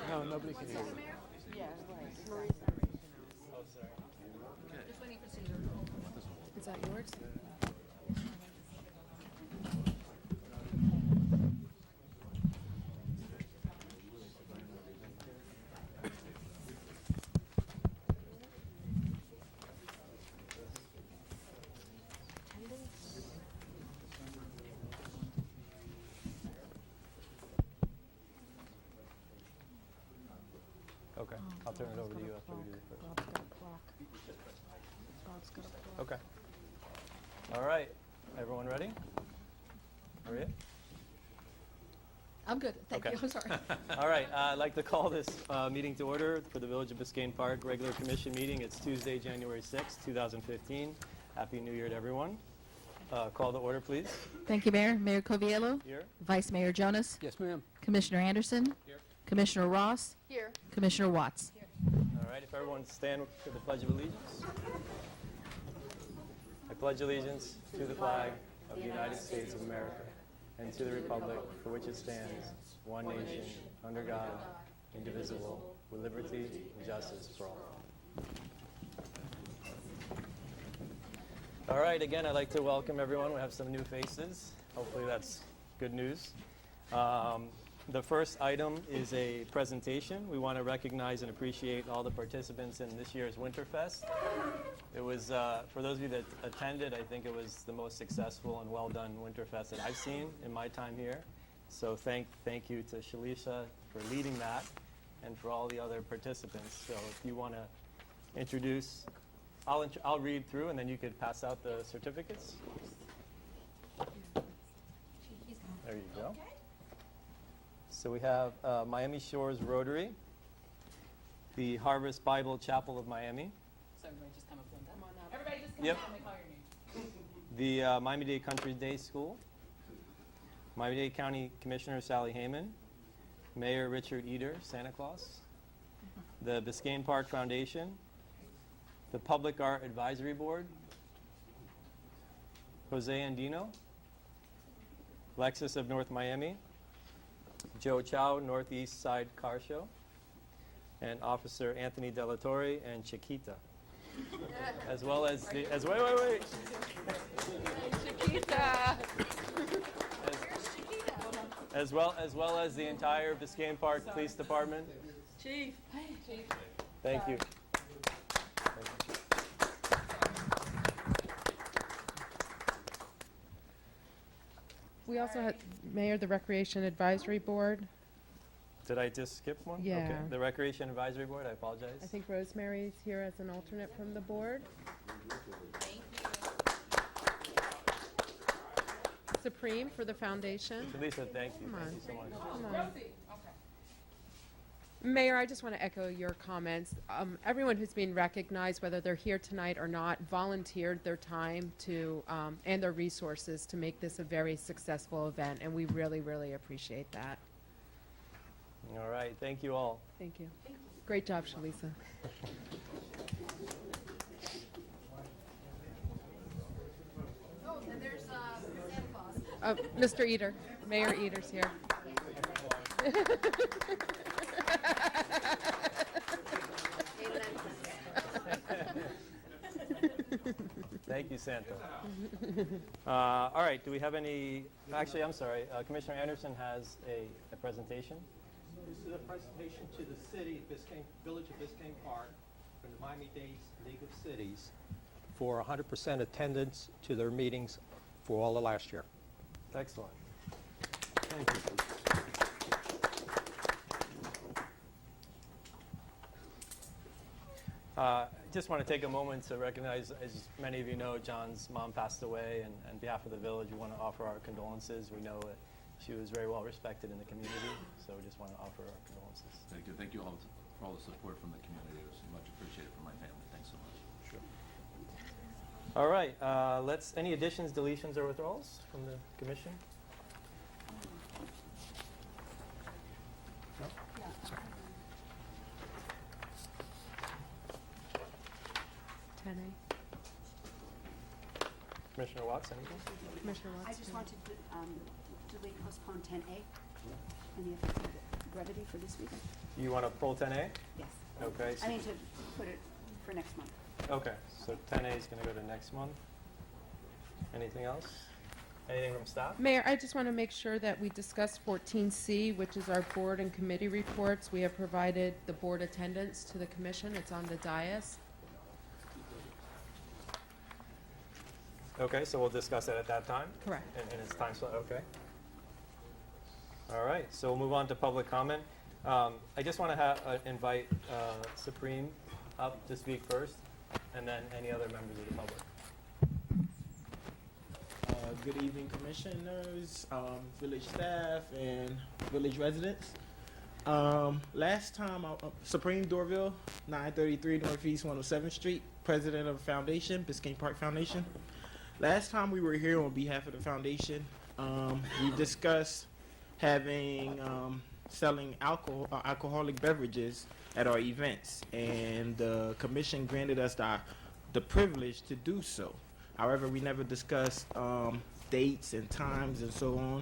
No, nobody can hear you. Yeah, right. Oh, sorry. Just waiting for Caesar. Is that yours? Okay, I'll turn it over to you after we do the first. Bob's got a clock. Bob's got a clock. Okay. All right, everyone ready? Maria? I'm good, thank Okay. you, I'm sorry. All right, I'd like to call this meeting to order for the Village of Biscayne Park regular commission meeting. It's Tuesday, January 6th, 2015. Happy New Year to everyone. Call to order, please. Thank you, Mayor. Mayor Coviello. Here. Vice Mayor Jonas. Yes, ma'am. Commissioner Anderson. Here. Commissioner Ross. Here. Commissioner Watts. All right, if everyone stand for the Pledge of Allegiance. I pledge allegiance to the flag of the United States of America and to the republic for which it stands, one nation, under God, indivisible, with liberty and justice for all. All right, again, I'd like to welcome everyone. We have some new faces. Hopefully that's good news. The first item is a presentation. We want to recognize and appreciate all the participants in this year's Winterfest. It was, for those of you that attended, I think it was the most successful and well-done Winterfest that I've seen in my time here. So thank you to Shalisha for leading that and for all the other participants. So if you want to introduce, I'll read through and then you could pass out the certificates. There you go. So we have Miami Shores Rotary, the Harvest Bible Chapel of Miami, So everybody just come up and come on up. Everybody just come Yep. up and they call your name. the Miami-Dade Country Day School, Miami-Dade County Commissioner Sally Heyman, Mayor Richard Eder, Santa Claus, the Biscayne Park Foundation, the Public Art Advisory Board, Jose Andino, Lexus of North Miami, Joe Chow, Northeast Side Car Show, and Officer Anthony Delatorre and Chiquita, as well as the, wait. Chiquita. As well as the entire Biscayne Park Police Department. Chief. Chief. Thank you. We also had, Mayor, the Recreation Advisory Board. Did I just skip one? Yeah. Okay. The Recreation Advisory Board, I apologize. I think Rosemary's here as an alternate from the board. Supreme for the foundation. Lisa, thank you. Come Thank on. you so much. Come on. Rosie. Okay. Mayor, I just want to echo your comments. Everyone who's been recognized, whether they're here tonight or not, volunteered their time to and their resources to make this a very successful event, and we really, really appreciate that. All right. Thank you all. Thank you. Great job, Shalisa. Oh, and there's Santa Claus. Mr. Eder, Mayor Eder's here. Thank you, Santa. All right. Do we have any? Actually, I'm sorry. Commissioner Anderson has a presentation. This is a presentation to the city of Biscayne, Village of Biscayne Park, from the Miami-Dade League of Cities for 100% attendance to their meetings for all of last year. Excellent. Thank you. I just want to take a moment to recognize, as many of you know, John's mom passed away, and on behalf of the village, we want to offer our condolences. We know that she was very well respected in the community, so we just want to offer our condolences. Thank you. Thank you all for all the support from the community. It was much appreciated from my family. Thanks so much. Sure. All right. Any additions, deletions, or withdrawals from the commission? No? 10A. Commissioner Watts, anything? Commissioner I Watts. just wanted to delete postpone 10A. Any of the brevity for this week? You want to pull 10A? Yes. Okay. I need to put it for next month. Okay, so 10A is going to go to next month. Anything else? Anything from staff? Mayor, I just want to make sure that we discuss 14C, which is our board and committee reports. We have provided the board attendance to the commission. It's on the dais. Okay, so we'll discuss it at that time? Correct. And it's time slot, okay. All right, so we'll move on to public comment. I just want to invite Supreme up to speak first, and then any other members of the public. Good evening, commissioners, village staff, and village residents. Last time, Supreme Dorville, 933 Northeast 107th Street, president of the foundation, Biscayne Park Foundation. Last time we were here on behalf of the foundation, we discussed having selling alcoholic beverages at our events, and the commission granted us the privilege to do so. However, we never discussed dates and times and so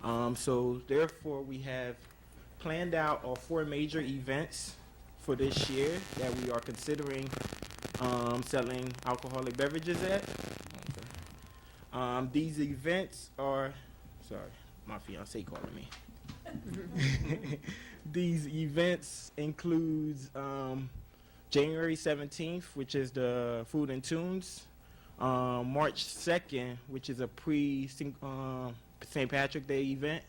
on. So therefore, we have planned out our 4 major events for this year that we are considering selling alcoholic beverages at. These events are, sorry, my fiance calling me. These events includes January 17th, which is the Food and Tunes. March 2nd, which is a St. Patrick Day event.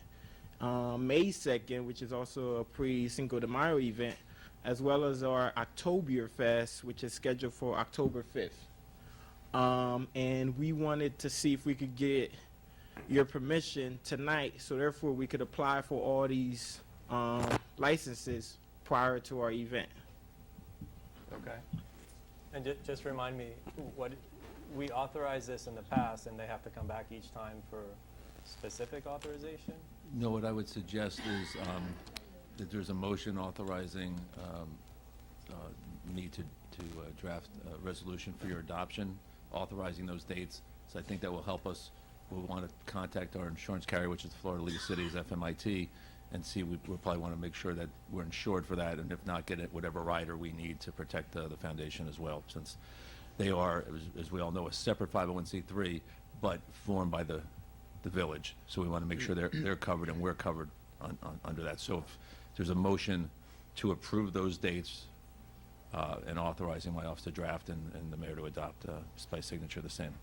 May 2nd, which is also a pre-Cinco de Mayo event, as well as our Oktoberfest, which is scheduled for October 5th. And we wanted to see if we could get your permission tonight, so therefore we could apply for all these licenses prior to our event. Okay. And just remind me, what we authorized this in the past, and they have to come back each time for specific authorization? No, what I would suggest is that there's a motion authorizing me to draft a resolution for your adoption, authorizing those dates. So I think that will help us. We'll want to contact our insurance carrier, which is Florida League of Cities, FMIT, and see, we'll probably want to make sure that we're insured for that, and if not, get it whatever rider we need to protect the foundation as well, since they are, as we all know, a separate 501c3, but formed by the village. So we want to make sure they're covered and we're covered under that. So if there's a motion to approve those dates and authorizing my office to draft and the mayor to adopt by signature the same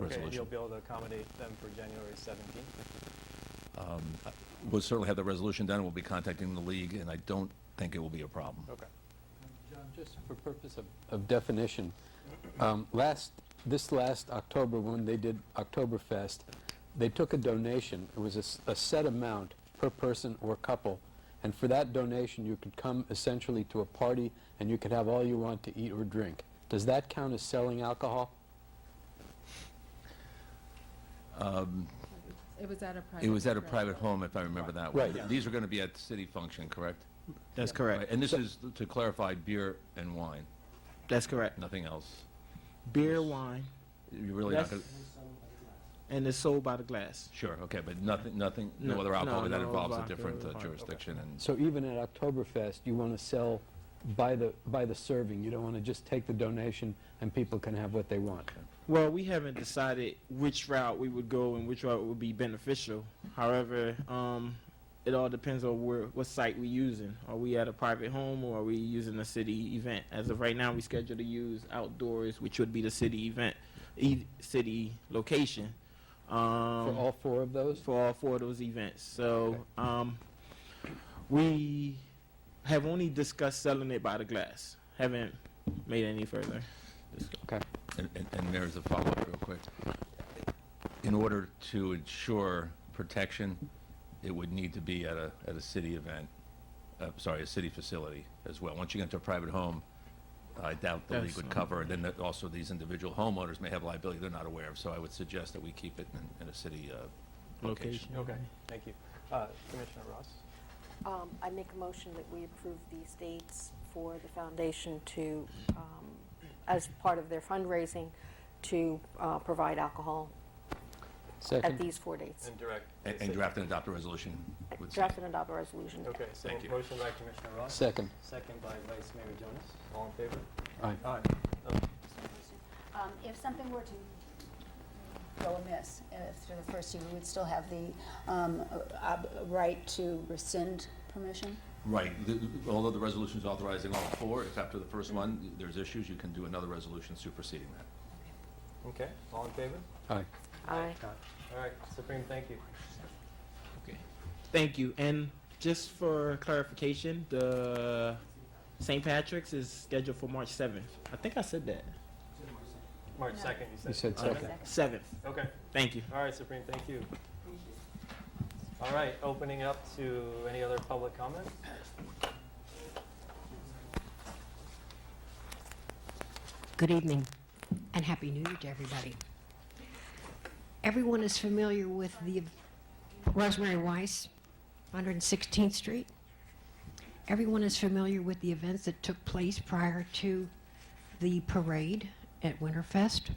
Okay, and resolution. you'll be able to accommodate them for January 17th? We'll certainly have the resolution done. We'll be contacting the league, and I don't think it will be a problem. Okay. John, just for purpose of definition, this last October when they did Oktoberfest, they took a donation. It was a set amount per person or couple, and for that donation you could come essentially to a party and you could have all you want to eat or drink. Does that count as selling alcohol? It was at a private. It was at a private home, if I remember that way. Right. These are going to be at city function, correct? That's Right. correct. And this is, to clarify, beer and wine, That's correct. nothing else. Beer, wine, You're really not Yes. going to... and it's sold by the glass. Sure, okay, but nothing, no No, other alcohol, no, that no involves a vodka, different vodka. jurisdiction and... So even at Oktoberfest, you want to sell by the serving. You don't want to just take the donation and people can have what they want. Well, we haven't decided which route we would go and which route would be beneficial. However, it all depends on what site we're using. Are we at a private home or are we using a city event? As of right now, we schedule to use outdoors, which would be the city event, city location. For all 4 of those? For all 4 of those events. So we have only discussed selling it by the glass. Haven't made any further discussion. Okay. And Mayor, as a follow-up real quick, in order to ensure protection, it would need to be at a city event, a city facility as well. Once you get into a private home, I doubt the league would cover, and then also these individual homeowners may have liability they're not aware of, so I would suggest that we keep it in a city location. Okay, thank you. Commissioner Ross? I make a motion that we approve these dates for the foundation to, as part of their fundraising, to provide alcohol Second. at these 4 dates. And direct. And draft and adopt a resolution with Draft and adopt a resolution. Okay, so Thank you. motion by Commissioner Ross. Second. Second by Vice Mayor Jonas. All in favor? Aye. Aye. If something were to go amiss after the first year, we would still have the right to rescind permission? Right. Although the resolution is authorizing all four, if after the first one there's issues, you can do another resolution superseding that. Okay, all in favor? Aye. Aye. All right, Supreme, thank you. Okay. Thank you. And just for clarification, the St. Patrick's is scheduled for March 7th. I think I said that. March 2nd, you You said? said second. 7th. Okay, Thank you. all right, Supreme, thank you. All right, opening up to any other public comment? Good evening and Happy New Year to everybody. Everyone is familiar with the Rosemary Weiss, 116th Street. Everyone is familiar with the events that took place prior to the parade at Winterfest,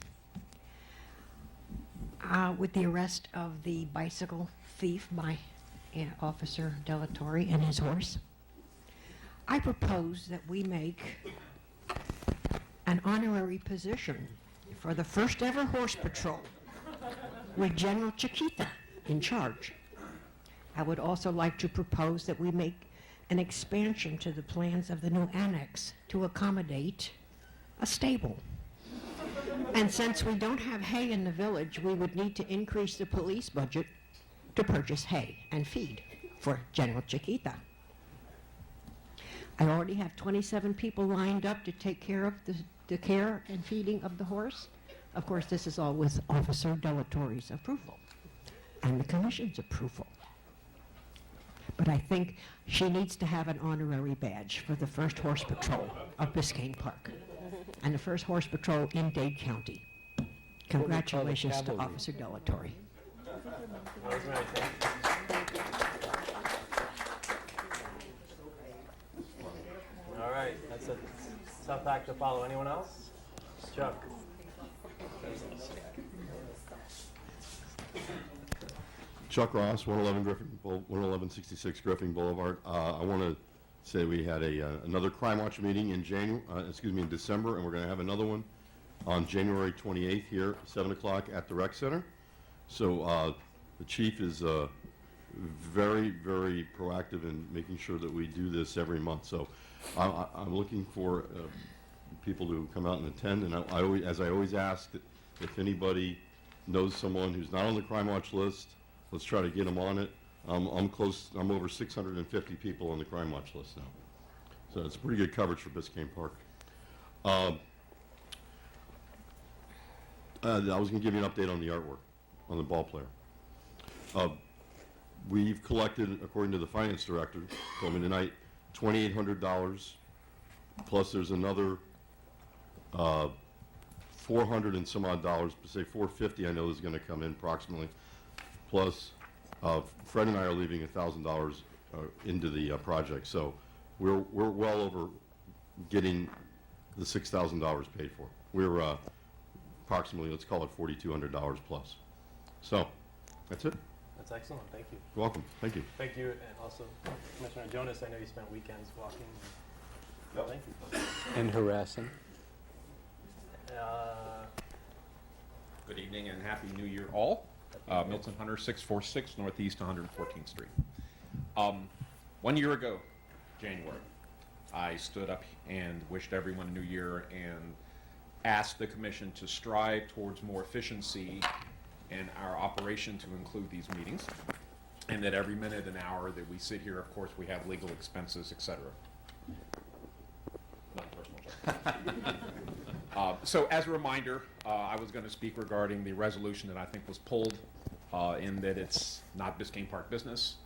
with the arrest of the bicycle thief by Officer Delatorre and his horse. I propose that we make an honorary position for the first ever horse patrol with General Chiquita in charge. I would also like to propose that we make an expansion to the plans of the new annex to accommodate a stable. And since we don't have hay in the village, we would need to increase the police budget to purchase hay and feed for General Chiquita. I already have 27 people lined up to take care of the care and feeding of the horse. Of course, this is all with Officer Delatorre's approval and the commission's approval. But I think she needs to have an honorary badge for the first horse patrol of Biscayne Park and the first horse patrol in Dade County. Congratulations to cavalry. Officer Delatorre. Rosemary, thank you. All right, that's a tough act to follow. Anyone else? Chuck? Chuck Ross, 11166 Griffin Boulevard. I want to say we had another Crime Watch meeting in in December, and we're going to have another one on January 28th here, 7 o'clock at the Rec Center. So the chief is very, very proactive in making sure that we do this every month. So I'm looking for people to come out and attend, and as I always ask, if anybody knows someone who's not on the Crime Watch list, let's try to get them on it. I'm over 650 people on the Crime Watch list now. So it's pretty good coverage for Biscayne Park. I was going to give you an update on the artwork, on the ball player. We've collected, according to the finance director, told me tonight, $2,800, plus there's another 400 and some odd dollars, say 450 I know is going to come in approximately, plus Fred and I are leaving $1,000 into the project. So we're well over getting the $6,000 paid for. We're approximately, let's call it $4,200 plus. So that's it. That's excellent, thank you. You're welcome. Thank you. Thank you, and also Commissioner Jonas, I know you spent weekends walking. Thank you. And harassing. Good evening and Happy New Year all. Milton Hunter, 646 Northeast 114th Street. 1 year ago, January, I stood up and wished everyone a new year and asked the commission to strive towards more efficiency in our operation to include these meetings, and that every minute and hour that we sit here, of course, we have legal expenses, etc. Not personal. So as a reminder, I was going to speak regarding the resolution that I think was pulled in that it's not Biscayne Park business,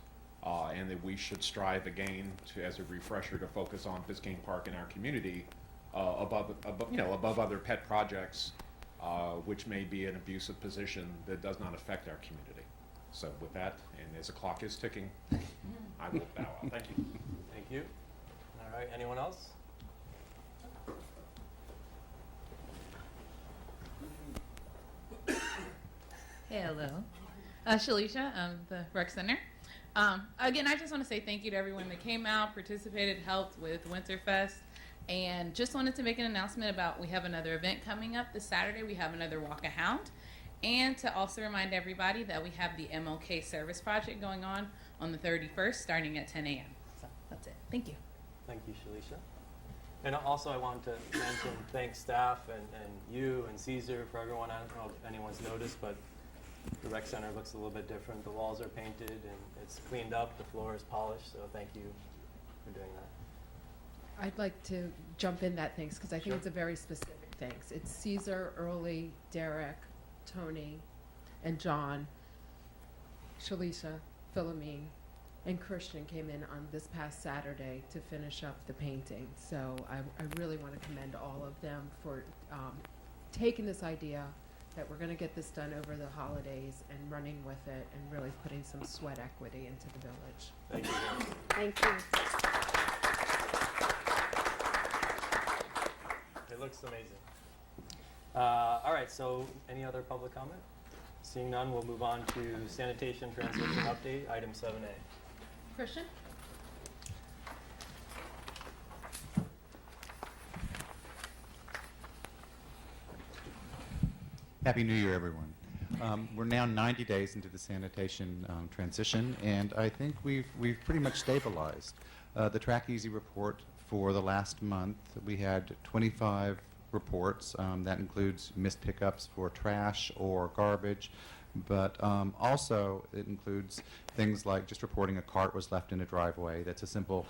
and that we should strive again to, as a refresher, to focus on Biscayne Park in our community above other pet projects, which may be an abusive position that does not affect our community. So with that, and as the clock is ticking, I will bow out. Thank you. Thank you. All right, anyone else? Hello. Shalisha, the rec center. Again, I just want to say thank you to everyone that came out, participated, helped with Winterfest, and just wanted to make an announcement about we have another event coming up this Saturday. We have another Walk a Hound, and to also remind everybody that we have the MLK Service Project going on the 31st, starting at 10 a.m. So that's it. Thank you. Thank you, Shalisha. And also I want to mention, thank staff and you and Caesar for everyone. I don't know if anyone's noticed, but the rec center looks a little bit different. The walls are painted and it's cleaned up. The floor is polished, so thank you for doing that. I'd like to jump in that thanks because I think Sure. it's a very specific thanks. It's Caesar, Early, Derek, Tony, and John, Shalisha, Philomene, and Christian came in on this past Saturday to finish up the painting. So I really want to commend all of them for taking this idea that we're going to get this done over the holidays and running with it and really putting some sweat equity into the village. Thank you. Thank you. It looks amazing. All right, so any other public comment? Seeing none, we'll move on to sanitation transition update, item 7A. Christian? Happy New Year, everyone. We're now 90 days into the sanitation transition, and I think we've pretty much stabilized. The Track Easy report for the last month, we had 25 reports. That includes missed pickups for trash or garbage, but also it includes things like just reporting a cart was left in a driveway. That's a simple,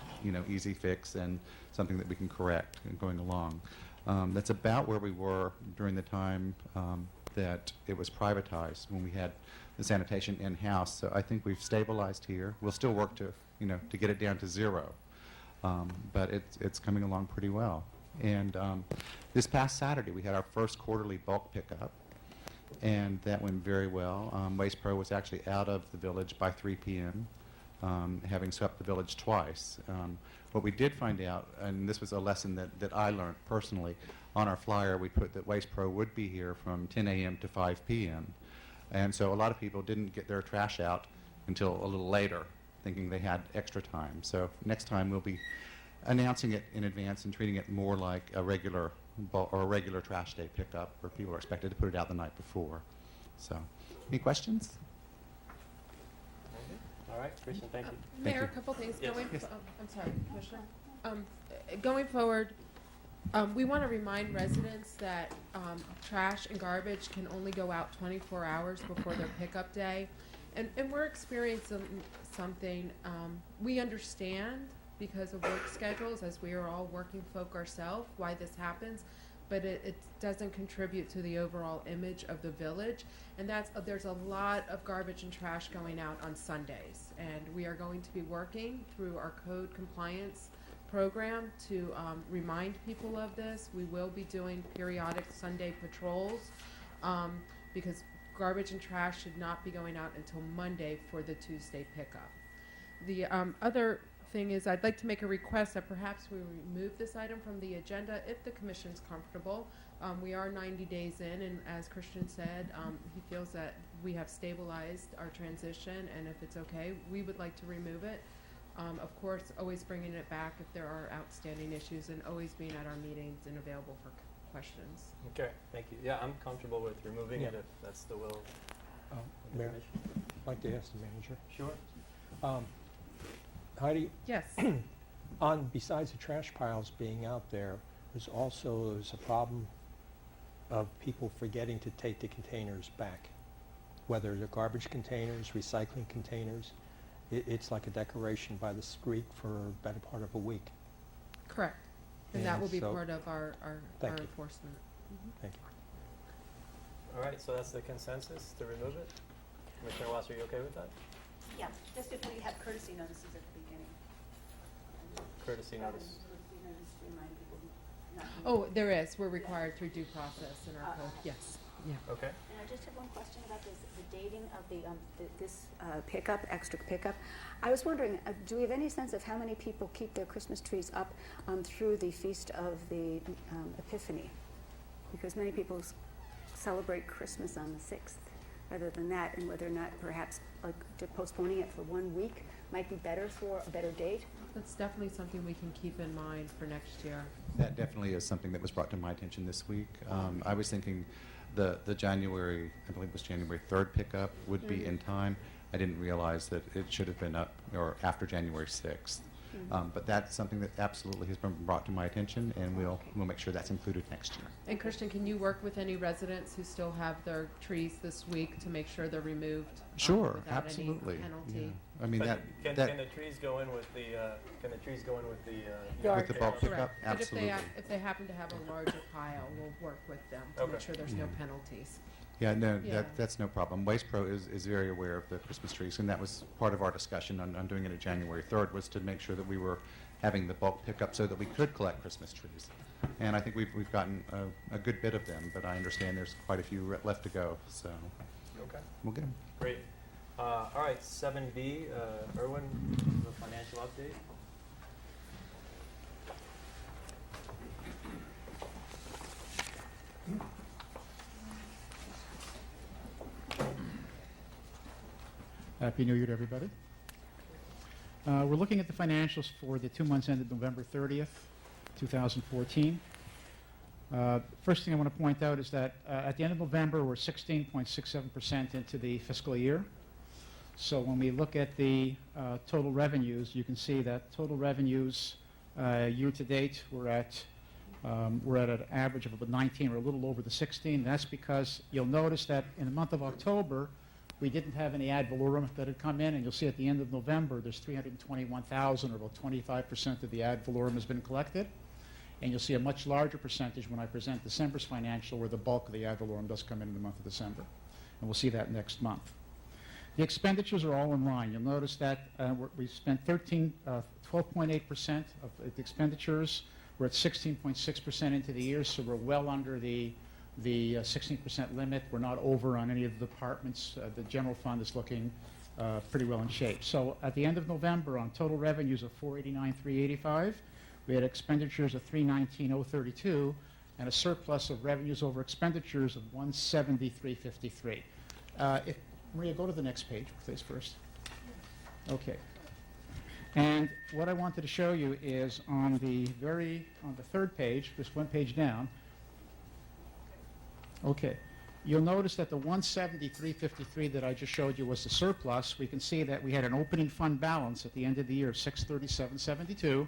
easy fix and something that we can correct going along. That's about where we were during the time that it was privatized when we had the sanitation in-house. So I think we've stabilized here. We'll still work to get it down to zero, but it's coming along pretty well. And this past Saturday, we had our first quarterly bulk pickup, and that went very well. Waste Pro was actually out of the village by 3 p.m., having swept the village twice. What we did find out, and this was a lesson that I learned personally, on our flyer we put that Waste Pro would be here from 10 a.m. to 5 p.m. And so a lot of people didn't get their trash out until a little later, thinking they had extra time. So next time we'll be announcing it in advance and treating it more like a regular trash day pickup where people are expected to put it out the night before. So, any questions? All right, Christian, thank you. Mayor, a couple things Yes. I'm sorry, Commissioner. Going forward, we want to remind residents that trash and garbage can only go out 24 hours before their pickup day. And we're experiencing something, we understand because of work schedules, as we are all working folk ourselves, why this happens, but it doesn't contribute to the overall image of the village. And there's a lot of garbage and trash going out on Sundays. And we are going to be working through our code compliance program to remind people of this. We will be doing periodic Sunday patrols because garbage and trash should not be going out until Monday for the Tuesday pickup. The other thing is I'd like to make a request that perhaps we remove this item from the agenda if the commission's comfortable. We are 90 days in, and as Christian said, he feels that we have stabilized our transition, and if it's okay, we would like to remove it. Of course, always bringing it back if there are outstanding issues, and always being at our meetings and available for questions. Okay, thank you. Yeah, I'm comfortable with removing it if that's the will of the Mayor, commission. I'd like to ask the manager. Sure. Heidi, Yes. besides the trash piles being out there, there's a problem of people forgetting to take the containers back, whether they're garbage containers, recycling containers. It's like a decoration by the street for a better part of a week. Correct. And that And will be so- part of our Thank you. enforcement. Thank you. All right, so that's the consensus to remove it. Commissioner Wasser, are you okay with that? Yeah, just if we have courtesy notices at the beginning. Courtesy notice. Courtesy notice to remind people not to. Oh, there is. We're required through due process in our code. Yes. Yeah. Okay. And I just have one question about the dating of this pickup, extra pickup. I was wondering, do we have any sense of how many people keep their Christmas trees up through the Feast of the Epiphany? Because many people celebrate Christmas on the 6th. rather than that, and whether or not perhaps like postponing it for 1 week might be better for a better date. That's definitely something we can keep in mind for next year. That definitely is something that was brought to my attention this week. I was thinking the January, I believe it was January 3rd pickup would be in time. I didn't realize that it should have been up or after January 6th. But that's something that absolutely has been brought to my attention, and we'll make sure that's included next year. And Christian, can you work with any residents who still have their trees this week to make sure they're removed? Sure, without absolutely. Any penalty? Yeah. I mean, But that can the trees go in with the with the bulk pickup, Correct. absolutely. But if they happen to have a larger pile, we'll work with them to make sure there's no penalties. Yeah, no, Yeah. that's no problem. Waste Pro is very aware of the Christmas trees, and that was part of our discussion on doing it at January 3rd, was to make sure that we were having the bulk pickup so that we could collect Christmas trees. And I think we've gotten a good bit of them, but I understand there's quite a few left to go, so Okay. we'll get them. Great. All right, 7B, Erwin, the financial update. Happy New Year to everybody. We're looking at the financials for the 2 months ended November 30th, 2014. First thing I want to point out is that at the end of November, we're 16.67% into the fiscal year. So when we look at the total revenues, you can see that total revenues year to date, we're at an average of about 19, or a little over the 16. That's because you'll notice that in the month of October, we didn't have any ad valorem that had come in, and you'll see at the end of November, there's 321,000, or about 25% of the ad valorem has been collected. And you'll see a much larger percentage when I present December's financial, where the bulk of the ad valorem does come in the month of December. And we'll see that next month. The expenditures are all in line. You'll notice that we spent 12.8% of the expenditures. We're at 16.6% into the year, so we're well under the 16% limit. We're not over on any of the departments. The general fund is looking pretty well in shape. So at the end of November, on total revenues of $489,385, we had expenditures of $319,032, and a surplus of revenues over expenditures of $173,553. If Maria, go to the next page, please, first. Okay. And what I wanted to show you is on the third page, just one page down. Okay. You'll notice that the $173,553 that I just showed you was the surplus. We can see that we had an opening fund balance at the end of the year of $637.72,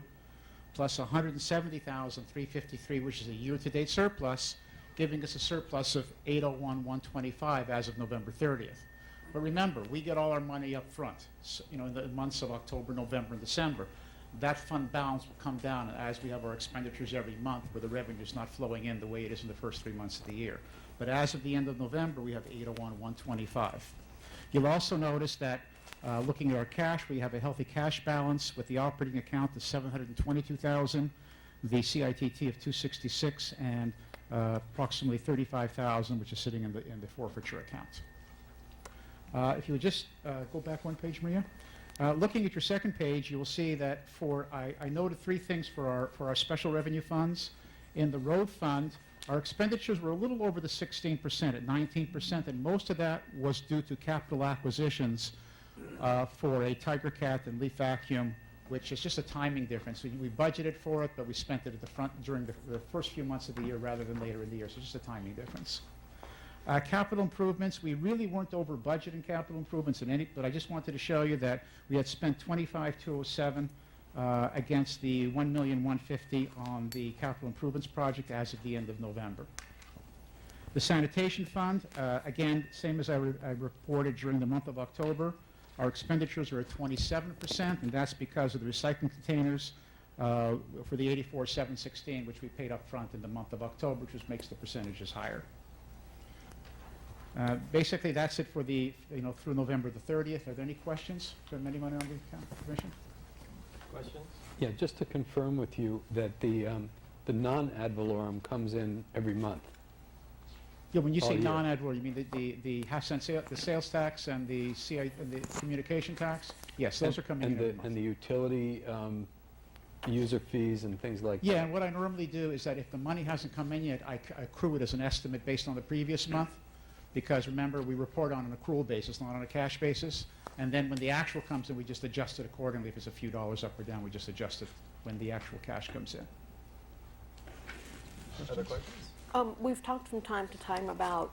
plus $170,353, which is a year-to-date surplus, giving us a surplus of $801,125 as of November 30th. But remember, we get all our money up front, so, in the months of October, November, and December. That fund balance will come down as we have our expenditures every month, where the revenue is not flowing in the way it is in the first 3 months of the year. But as of the end of November, we have $801,125. You'll also notice that looking at our cash, we have a healthy cash balance with the operating account of $722,000, the CITT of $266,000, and approximately $35,000, which is sitting in the forfeiture account. If you would just go back one page, Maria. Looking at your second page, you will see that I noted 3 things for our special revenue funds. In the road fund, our expenditures were a little over the 16% at 19%, and most of that was due to capital acquisitions for a Tiger Cat and Leaf Vacuum, which is just a timing difference. We budgeted for it, but we spent it at the front during the first few months of the year rather than later in the year, so just a timing difference. Capital improvements, we really weren't over budget in capital improvements, but I just wanted to show you that we had spent $25,207 against the $1,150,000 on the capital improvements project as of the end of November. The sanitation fund, again, same as I reported during the month of October. Our expenditures are at 27%, and that's because of the recycling containers for the $84,716, which we paid up front in the month of October, which makes the percentages higher. Basically, that's it for through November the 30th. Are there any questions from anyone on the commission? Questions? Yeah, just to confirm with you that the non-ad valorem comes in every month. Yeah, when you say All year. non-ad valorem, you mean the half-cent the sales tax and the communication tax? Yes, those are coming in every month. And the utility user fees and things like that? Yeah, and what I normally do is that if the money hasn't come in yet, I accrue it as an estimate based on the previous month. Because remember, we report on an accrual basis, not on a cash basis. And then when the actual comes in, we just adjust it accordingly. If it's a few dollars up or down, we just adjust it when the actual cash comes in. Other questions? We've talked from time to time about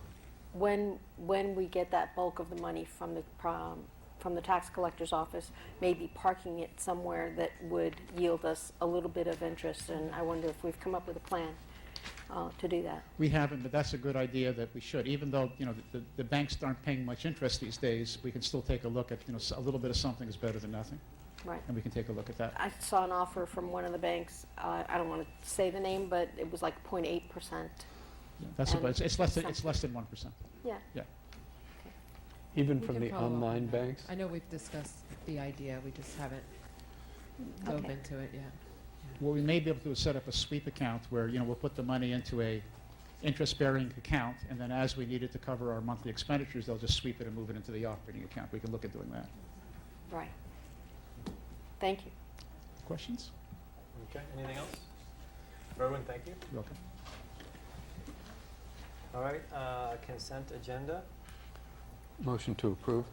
when we get that bulk of the money from the tax collector's office, maybe parking it somewhere that would yield us a little bit of interest, and I wonder if we've come up with a plan to do that. We haven't, but that's a good idea that we should. Even though, you know, the banks aren't paying much interest these days, we can still take a look at, you know, a little bit of something is better than nothing. Right. And we can take a look at that. I saw an offer from one of the banks, I don't want to say the name, but it was like 0.8%. Yeah, that's And about, it's less than 1%. Yeah. Yeah. Even We from can the follow up on online that. banks? I know we've discussed the idea, we just haven't dove Okay. into it yet. What we may be able to do is set up a sweep account where, you know, we'll put the money into a interest-bearing account, and then as we need it to cover our monthly expenditures, they'll just sweep it and move it into the operating account. We can look at doing that. Right. Thank you. Questions? Okay, anything else? Erwin, thank you. You're welcome. All right, consent agenda. Motion to approve.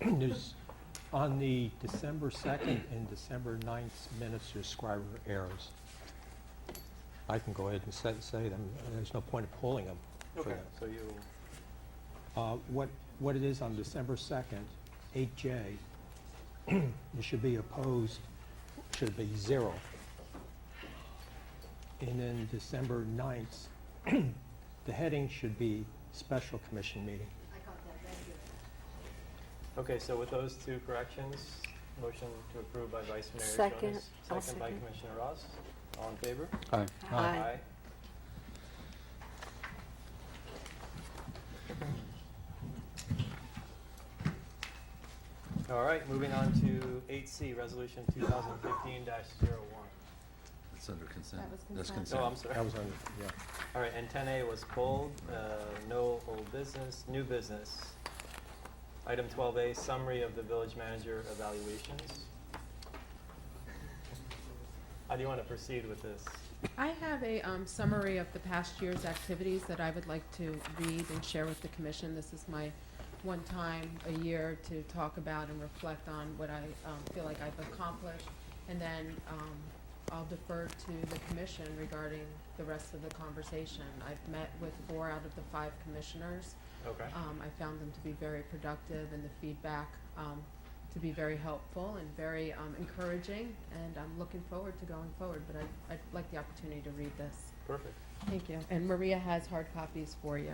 There's, on the December 2nd and December 9th minutes, there's scriber errors. I can go ahead and say them. There's no point of pulling them for Okay, that. so you, What it is on December 2nd, 8J, it should be opposed, should be 0. And then December 9th, the heading should be Special Commission Meeting. okay, so with those two corrections, motion to approve by Vice Mayor Second. Jonas, I'll second by second. Commissioner Ross. All in favor? Aye. Aye. All right, moving on to 8C, Resolution 2015-01. It's under consent. That was That's consent. consent. Oh, I'm sorry. That was on, yeah. All right, and 10A was pulled. No old business, new business. Item 12A, summary of the village manager evaluations. How do you want to proceed with this? I have a summary of the past year's activities that I would like to read and share with the commission. This is my one time a year to talk about and reflect on what I feel like I've accomplished. And then I'll defer to the commission regarding the rest of the conversation. I've met with 4 out of the 5 commissioners. Okay. I found them to be very productive and the feedback to be very helpful and very encouraging, and I'm looking forward to going forward, but I'd like the opportunity to read this. Perfect. Thank you. And Maria has hard copies for you.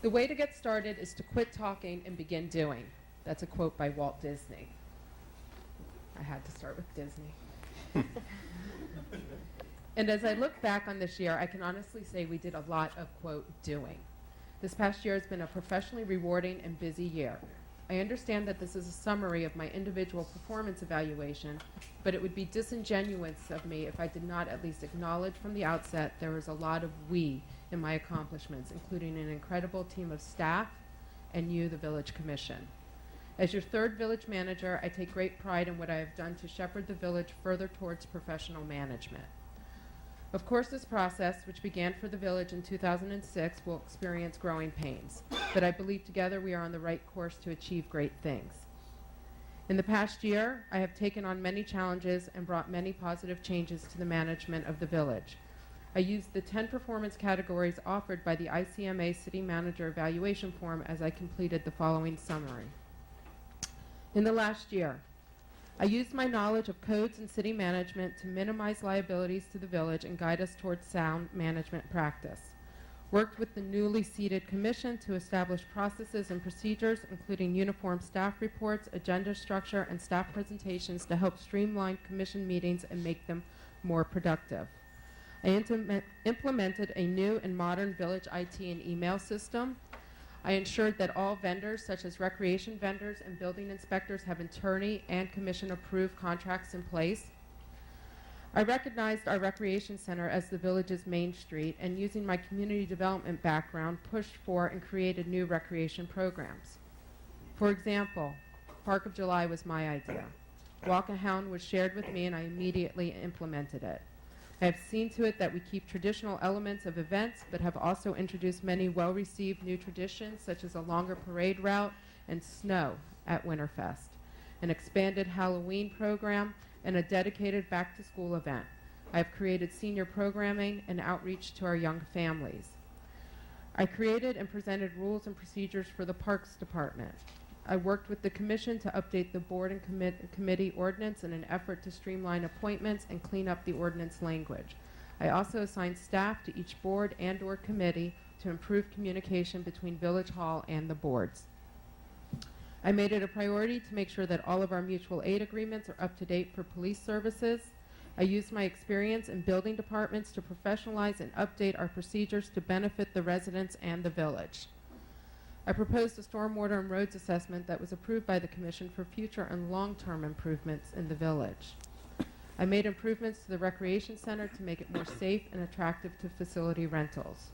The way to get started is to quit talking and begin doing. That's a quote by Walt Disney. I had to start with Disney. And as I look back on this year, I can honestly say we did a lot of, quote, doing. This past year has been a professionally rewarding and busy year. I understand that this is a summary of my individual performance evaluation, but it would be disingenuous of me if I did not at least acknowledge from the outset there was a lot of we in my accomplishments, including an incredible team of staff and you, the Village Commission. As your 3rd village manager, I take great pride in what I have done to shepherd the village further towards professional management. Of course, this process, which began for the village in 2006, will experience growing pains, but I believe together we are on the right course to achieve great things. In the past year, I have taken on many challenges and brought many positive changes to the management of the village. I used the 10 performance categories offered by the ICMA City Manager Evaluation Form as I completed the following summary. In the last year, I used my knowledge of codes and city management to minimize liabilities to the village and guide us towards sound management practice. Worked with the newly seated commission to establish processes and procedures, including uniform staff reports, agenda structure, and staff presentations to help streamline commission meetings and make them more productive. I implemented a new and modern village IT and email system. I ensured that all vendors, such as recreation vendors and building inspectors, have attorney and commission-approved contracts in place. I recognized our recreation center as the village's main street, and using my community development background, pushed for and created new recreation programs. For example, Park of July was my idea. Walk-a-Hound was shared with me, and I immediately implemented it. I have seen to it that we keep traditional elements of events, but have also introduced many well-received new traditions, such as a longer parade route and snow at Winterfest, an expanded Halloween program, and a dedicated back-to-school event. I have created senior programming and outreach to our young families. I created and presented rules and procedures for the Parks Department. I worked with the Commission to update the board and committee ordinance in an effort to streamline appointments and clean up the ordinance language. I also assigned staff to each board and/or committee to improve communication between Village Hall and the boards. I made it a priority to make sure that all of our mutual aid agreements are up to date for police services. I used my experience in building departments to professionalize and update our procedures to benefit the residents and the village. I proposed a stormwater and roads assessment that was approved by the Commission for future and long-term improvements in the village. I made improvements to the recreation center to make it more safe and attractive to facility rentals.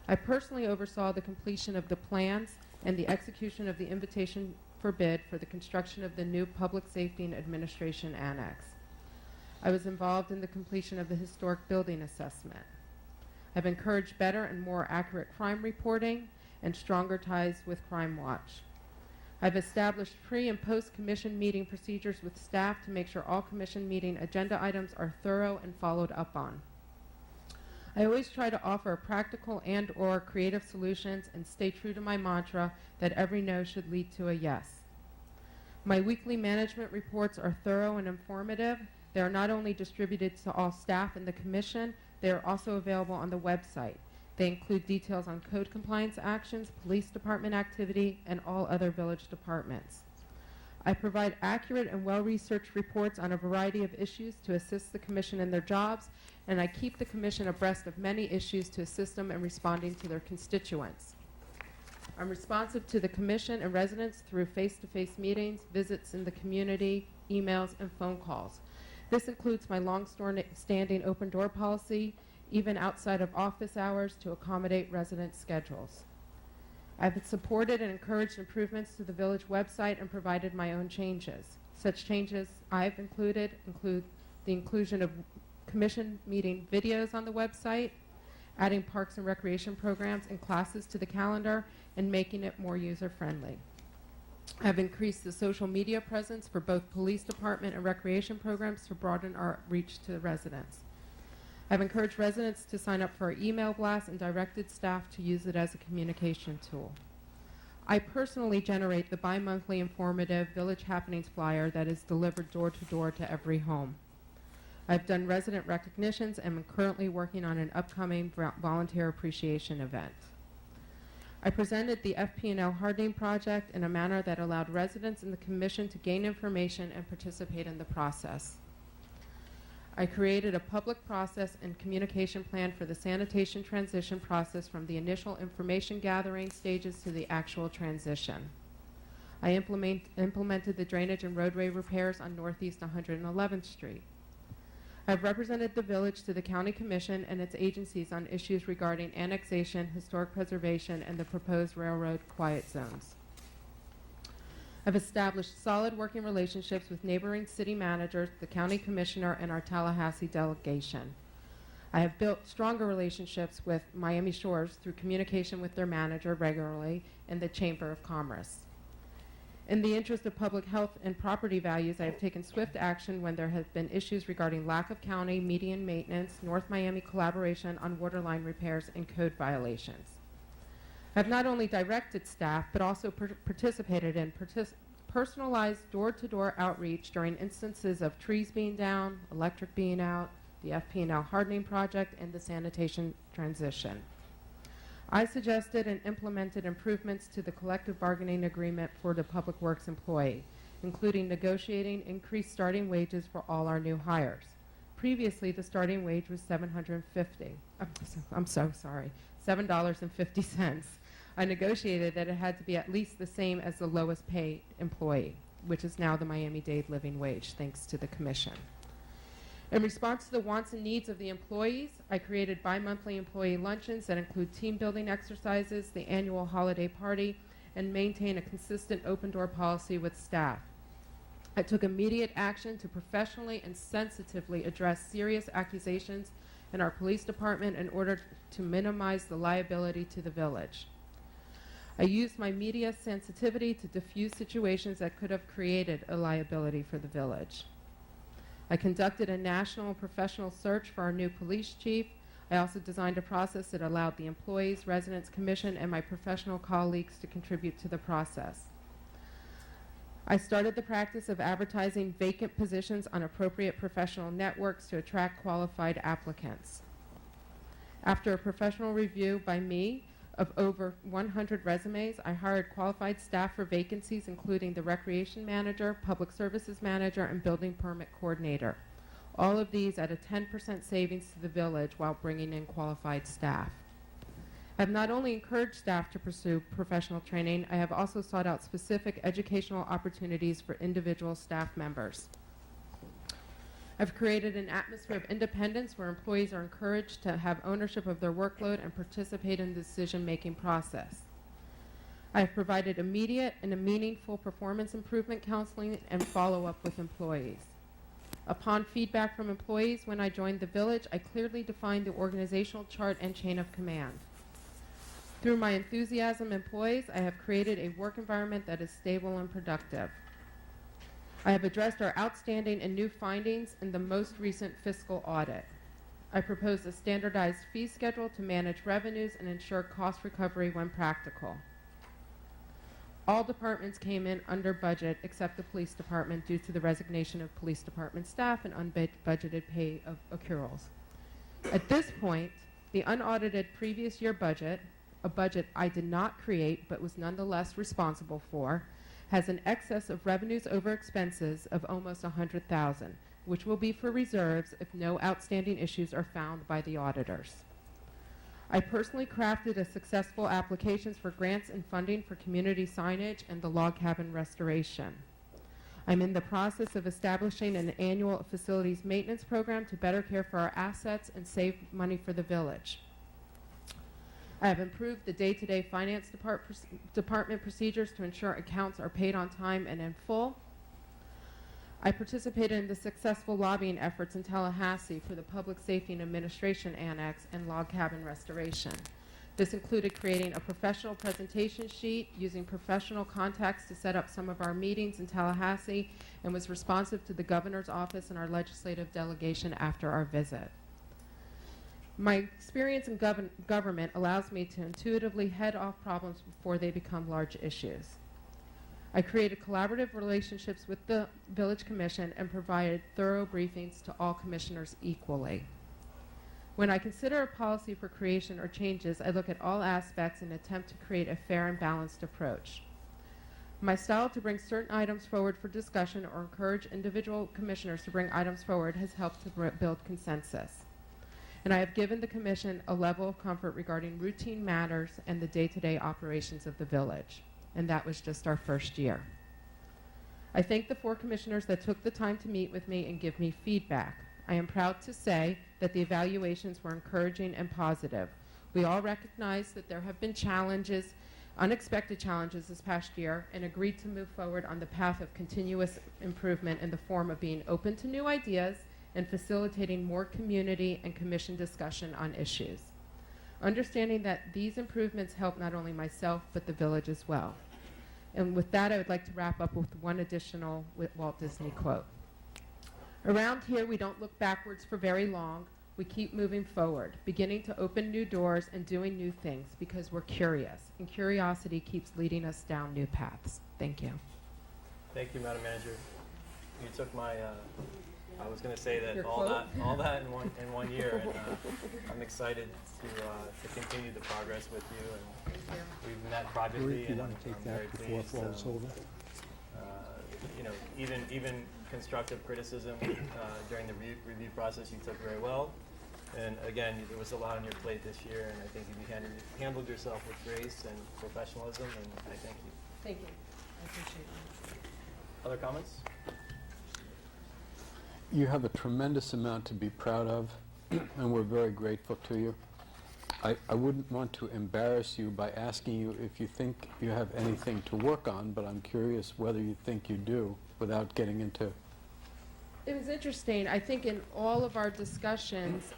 I personally oversaw the completion of the plans and the execution of the invitation for bid for the construction of the new Public Safety and Administration Annex. I was involved in the completion of the historic building assessment. I've encouraged better and more accurate crime reporting and stronger ties with Crime Watch. I've established pre- and post-commission meeting procedures with staff to make sure all commission meeting agenda items are thorough and followed up on. I always try to offer practical and/or creative solutions and stay true to my mantra that every no should lead to a yes. My weekly management reports are thorough and informative. They are not only distributed to all staff in the commission, they are also available on the website. They include details on code compliance actions, police department activity, and all other village departments. I provide accurate and well-researched reports on a variety of issues to assist the Commission in their jobs, and I keep the Commission abreast of many issues to assist them in responding to their constituents. I'm responsive to the Commission and residents through face-to-face meetings, visits in the community, emails, and phone calls. This includes my long-standing open door policy, even outside of office hours, to accommodate resident schedules. I've supported and encouraged improvements to the village website and provided my own changes. Such changes I've include the inclusion of commission meeting videos on the website, adding parks and recreation programs and classes to the calendar, and making it more user-friendly. I've increased the social media presence for both police department and recreation programs to broaden our reach to residents. I've encouraged residents to sign up for our email blast and directed staff to use it as a communication tool. I personally generate the bi-monthly informative Village Happenings flyer that is delivered door to door to every home. I've done resident recognitions and am currently working on an upcoming volunteer appreciation event. I presented the FP&L hardening project in a manner that allowed residents in the commission to gain information and participate in the process. I created a public process and communication plan for the sanitation transition process from the initial information gathering stages to the actual transition. I implemented the drainage and roadway repairs on Northeast 111th Street. I've represented the village to the County Commission and its agencies on issues regarding annexation, historic preservation, and the proposed railroad quiet zones. I've established solid working relationships with neighboring city managers, the county commissioner, and our Tallahassee delegation. I have built stronger relationships with Miami Shores through communication with their manager regularly and the Chamber of Commerce. In the interest of public health and property values, I have taken swift action when there have been issues regarding lack of county median maintenance, North Miami collaboration on waterline repairs, and code violations. I've not only directed staff, but also participated in personalized door-to-door outreach during instances of trees being down, electric being out, the FP&L hardening project, and the sanitation transition. I suggested and implemented improvements to the collective bargaining agreement for the Public Works employee, including negotiating increased starting wages for all our new hires. Previously, the starting wage was $750. I'm so sorry, $7.50. I negotiated that it had to be at least the same as the lowest paid employee, which is now the Miami-Dade living wage, thanks to the commission. In response to the wants and needs of the employees, I created bi-monthly employee luncheons that include team building exercises, the annual holiday party, and maintain a consistent open door policy with staff. I took immediate action to professionally and sensitively address serious accusations in our police department in order to minimize the liability to the village. I used my media sensitivity to diffuse situations that could have created a liability for the village. I conducted a national and professional search for our new police chief. I also designed a process that allowed the employees, residents, commission, and my professional colleagues to contribute to the process. I started the practice of advertising vacant positions on appropriate professional networks to attract qualified applicants. After a professional review by me of over 100 resumes, I hired qualified staff for vacancies including the recreation manager, public services manager, and building permit coordinator. All of these at a 10% savings to the village while bringing in qualified staff. I have not only encouraged staff to pursue professional training, I have also sought out specific educational opportunities for individual staff members. I've created an atmosphere of independence where employees are encouraged to have ownership of their workload and participate in the decision-making process. I have provided immediate and meaningful performance improvement counseling and follow-up with employees. Upon feedback from employees when I joined the village, I clearly defined the organizational chart and chain of command. Through my enthusiasm employees, I have created a work environment that is stable and productive. I have addressed our outstanding and new findings in the most recent fiscal audit. I proposed a standardized fee schedule to manage revenues and ensure cost recovery when practical. All departments came in under budget except the police department due to the resignation of police department staff and unbudgeted pay of accruals. At this point, the unaudited previous year budget, a budget I did not create but was nonetheless responsible for, has an excess of revenues over expenses of almost $100,000, which will be for reserves if no outstanding issues are found by the auditors. I personally crafted a successful applications for grants and funding for community signage and the log cabin restoration. I'm in the process of establishing an annual facilities maintenance program to better care for our assets and save money for the village. I have improved the day-to-day finance department procedures to ensure accounts are paid on time and in full. I participated in the successful lobbying efforts in Tallahassee for the Public Safety and Administration Annex and log cabin restoration. This included creating a professional presentation sheet, using professional contacts to set up some of our meetings in Tallahassee, and was responsive to the governor's office and our legislative delegation after our visit. My experience in government allows me to intuitively head off problems before they become large issues. I created collaborative relationships with the Village Commission and provided thorough briefings to all commissioners equally. When I consider a policy for creation or changes, I look at all aspects and attempt to create a fair and balanced approach. My style to bring certain items forward for discussion or encourage individual commissioners to bring items forward has helped to build consensus. And I have given the Commission a level of comfort regarding routine matters and the day-to-day operations of the village. And that was just our first year. I thank the 4 commissioners that took the time to meet with me and give me feedback. I am proud to say that the evaluations were encouraging and positive. We all recognize that there have been challenges, unexpected challenges this past year, and agreed to move forward on the path of continuous improvement in the form of being open to new ideas and facilitating more community and commission discussion on issues. Understanding that these improvements help not only myself, but the village as well. And with that, I would like to wrap up with one additional Walt Disney quote. Around here, we don't look backwards for very long. We keep moving forward, beginning to open new doors and doing new things because we're curious, and curiosity keeps leading us down new paths. Thank you. Thank you, Madam Manager. You took my, I was going to say that Your all quote? that in one year, and I'm excited to continue the progress with you. And we've met privately, and I'm very pleased. You know, even constructive criticism during the review process, you took very well. And again, there was a lot on your plate this year, and I think you handled yourself with grace and professionalism, and I thank you. Thank you. I appreciate that. Other comments? You have a tremendous amount to be proud of, and we're very grateful to you. I wouldn't want to embarrass you by asking you if you think you have anything to work on, but I'm curious whether you think you do. without getting into? It was interesting. I think in all of our discussions,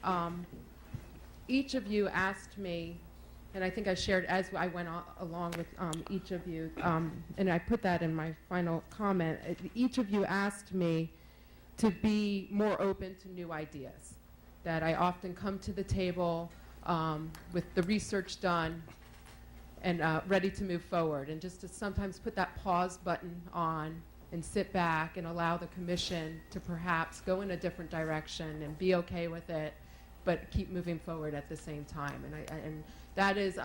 each of you asked me, and I think I shared as I went along with each of you, and I put that in my final comment. Each of you asked me to be more open to new ideas, that I often come to the table with the research done and ready to move forward, and just to sometimes put that pause button on and sit back and allow the commission to perhaps go in a different direction and be okay with it, but keep moving forward at the same time. And that is,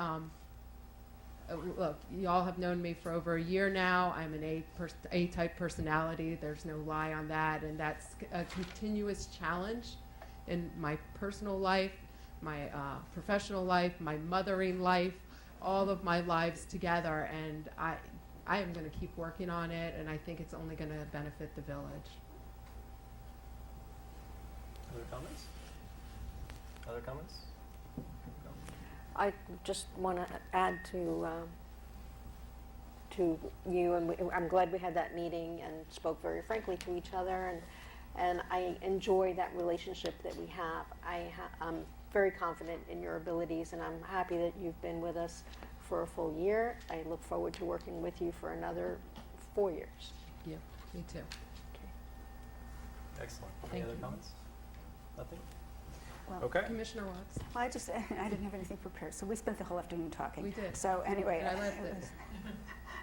look, you all have known me for over a year now. I'm an A-type personality. There's no lie on that, and that's a continuous challenge in my personal life, my professional life, my mothering life, all of my lives together, and I am going to keep working on it, and I think it's only going to benefit the village. Other comments? Other comments? I just want to add to you, and I'm glad we had that meeting and spoke very frankly to each other, and I enjoy that relationship that we have. I'm very confident in your abilities, and I'm happy that you've been with us for a full year. I look forward to working with you for another 4 years. Yeah, me too. Excellent. Any Thank other you. comments? Nothing? Well, Okay. Commissioner Watts? I didn't have anything prepared, so we spent the whole afternoon talking. We did. So anyway. And I loved it.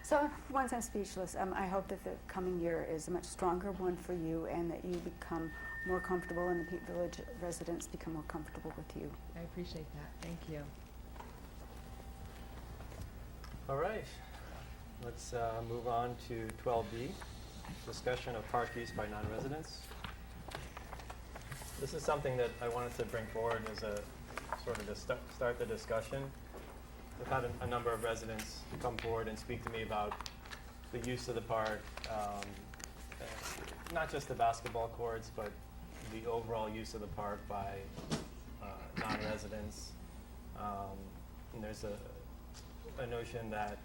So once I'm speechless, I hope that the coming year is a much stronger one for you, and that you become more comfortable and the Peak Village residents become more comfortable with you. I appreciate that. Thank you. All right. Let's move on to 12B, discussion of park use by non-residents. This is something that I wanted to bring forward as a sort of to start the discussion. I've had a number of residents come forward and speak to me about the use of the park, not just the basketball courts, but the overall use of the park by non-residents. And there's a notion that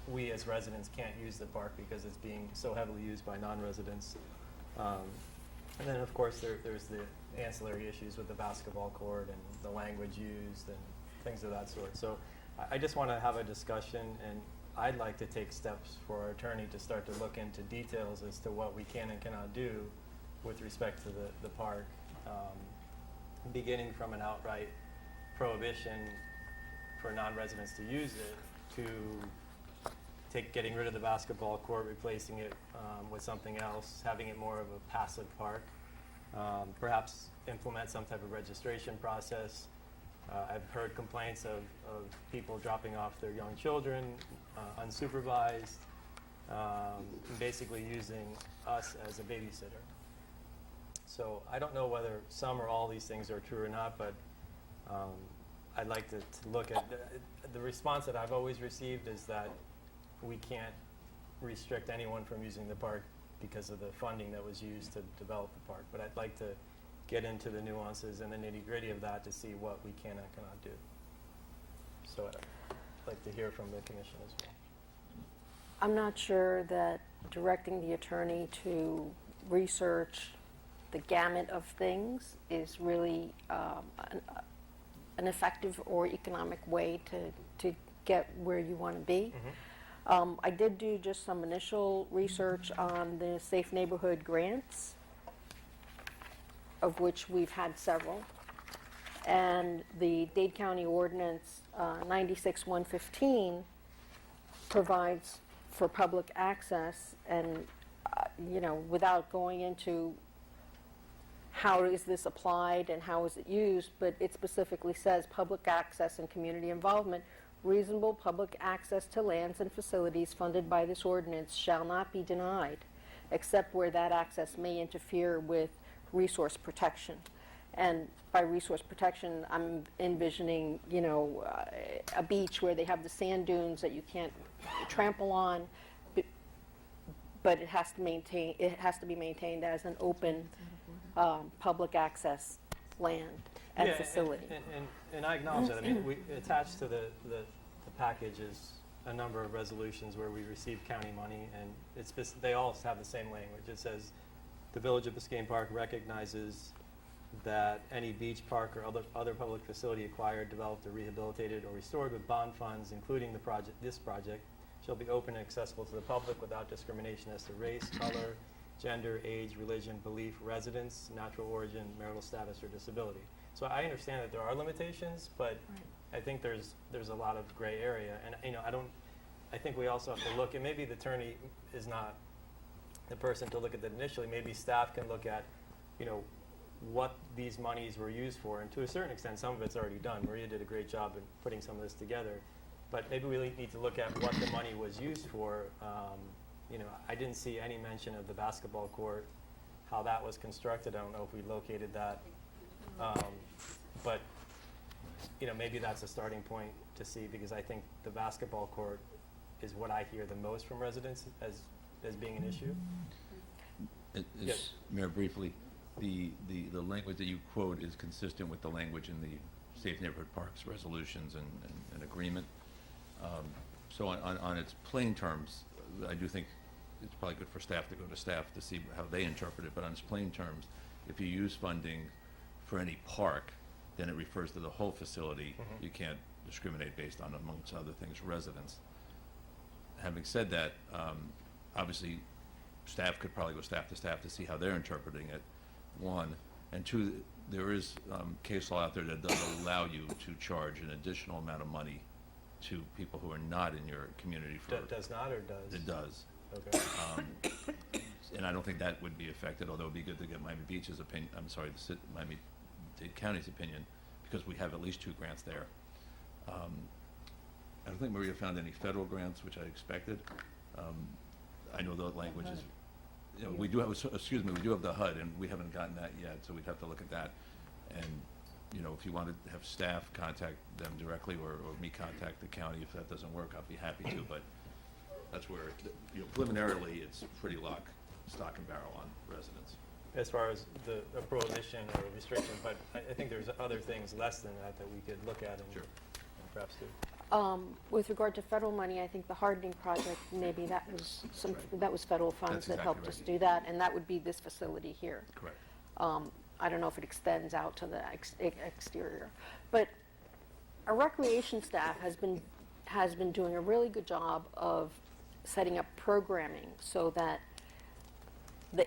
we as residents can't use the park because it's being so heavily used by non-residents. And then, of course, there's the ancillary issues with the basketball court and the language used and things of that sort. So I just want to have a discussion, and I'd like to take steps for our attorney to start to look into details as to what we can and cannot do with respect to the park, beginning from an outright prohibition for non-residents to use it, to getting rid of the basketball court, replacing it with something else, having it more of a passive park, perhaps implement some type of registration process. I've heard complaints of people dropping off their young children unsupervised, basically using us as a babysitter. So I don't know whether some or all these things are true or not, but I'd like to look at the response that I've always received is that we can't restrict anyone from using the park because of the funding that was used to develop the park. But I'd like to get into the nuances and the nitty-gritty of that to see what we can and cannot do. So I'd like to hear from the commission as well. I'm not sure that directing the attorney to research the gamut of things is really an effective or economic way to get where you want to be. I did do just some initial research on the Safe Neighborhood grants, of which we've had several. And the Dade County Ordinance 96-115 provides for public access, and without going into how is this applied and how is it used, but it specifically says public access and community involvement. Reasonable public access to lands and facilities funded by this ordinance shall not be denied, except where that access may interfere with resource protection. And by resource protection, I'm envisioning, a beach where they have the sand dunes that you can't trample on, but it has to be maintained as an open public access land and facility. And I acknowledge that. I mean, we attached to the package is a number of resolutions where we received county money, and they all have the same language. It says, the Village of Biscayne Park recognizes that any beach, park, or other public facility acquired, developed, or rehabilitated, or restored with bond funds, including this project, shall be open and accessible to the public without discrimination as to race, color, gender, age, religion, belief, residence, natural origin, marital status, or disability. So I understand that there are limitations, but I think there's a lot of gray area, and I think we also have to look, and maybe the attorney is not the person to look at that initially. Maybe staff can look at, what these monies were used for, and to a certain extent, some of it's already done. Maria did a great job in putting some of this together, but maybe we need to look at what the money was used for. I didn't see any mention of the basketball court, how that was constructed. I don't know if we located that, but maybe that's a starting point to see, because I think the basketball court is what I hear the most from residents as being an issue. Yes. Mayor, briefly, the language that you quote is consistent with the language in the Safe Neighborhood Parks resolutions and agreement. So on its plain terms, I do think it's probably good for staff to go to staff to see how they interpret it, but on its plain terms, if you use funding for any park, then it refers to the whole facility. Mm-hmm. You can't discriminate based on, amongst other things, residents. Having said that, obviously, staff could probably go staff to see how they're interpreting it, one. And two, there is case law out there that does allow you to charge an additional amount of money to people who are not in your community for... Does not, or does? It does. Okay. And I don't think that would be affected, although it'd be good to get Miami Beach's opinion, Miami-Dade County's opinion, because we have at least 2 grants there. I don't think Maria found any federal grants, which I expected. I know the language is, we do have, we do have the HUD, and we haven't gotten that yet, so we'd have to look at that. And, if you want to have staff contact them directly, or me contact the county, if that doesn't work, I'll be happy to, but that's where, preliminarily, it's pretty stock and barrel on residents. As far as the prohibition or restriction, but I think there's other things less than that we could look at and perhaps do. With regard to federal money, I think the hardening project, maybe that was federal funds that helped us do that, and that would be this facility here. Correct. I don't know if it extends out to the exterior, but our recreation staff has been doing a really good job of setting up programming so that the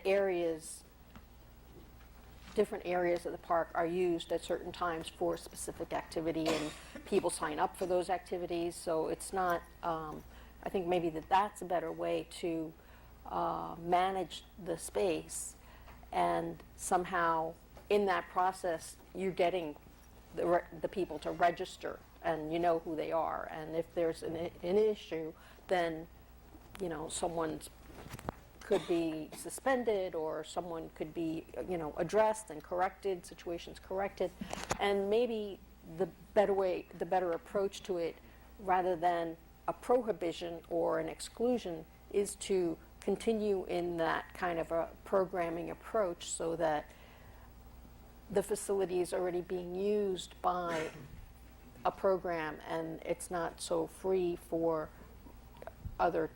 different areas of the park are used at certain times for specific activity, and people sign up for those activities. So it's not, I think maybe that's a better way to manage the space, and somehow in that process you're getting the people to register, and you know who they are, and if there's an issue, then someone could be suspended, or someone could be addressed and corrected, situations corrected. And maybe the better approach to it, rather than a prohibition or an exclusion, is to continue in that kind of a programming approach, so that the facility is already being used by a program, and it's not so free for other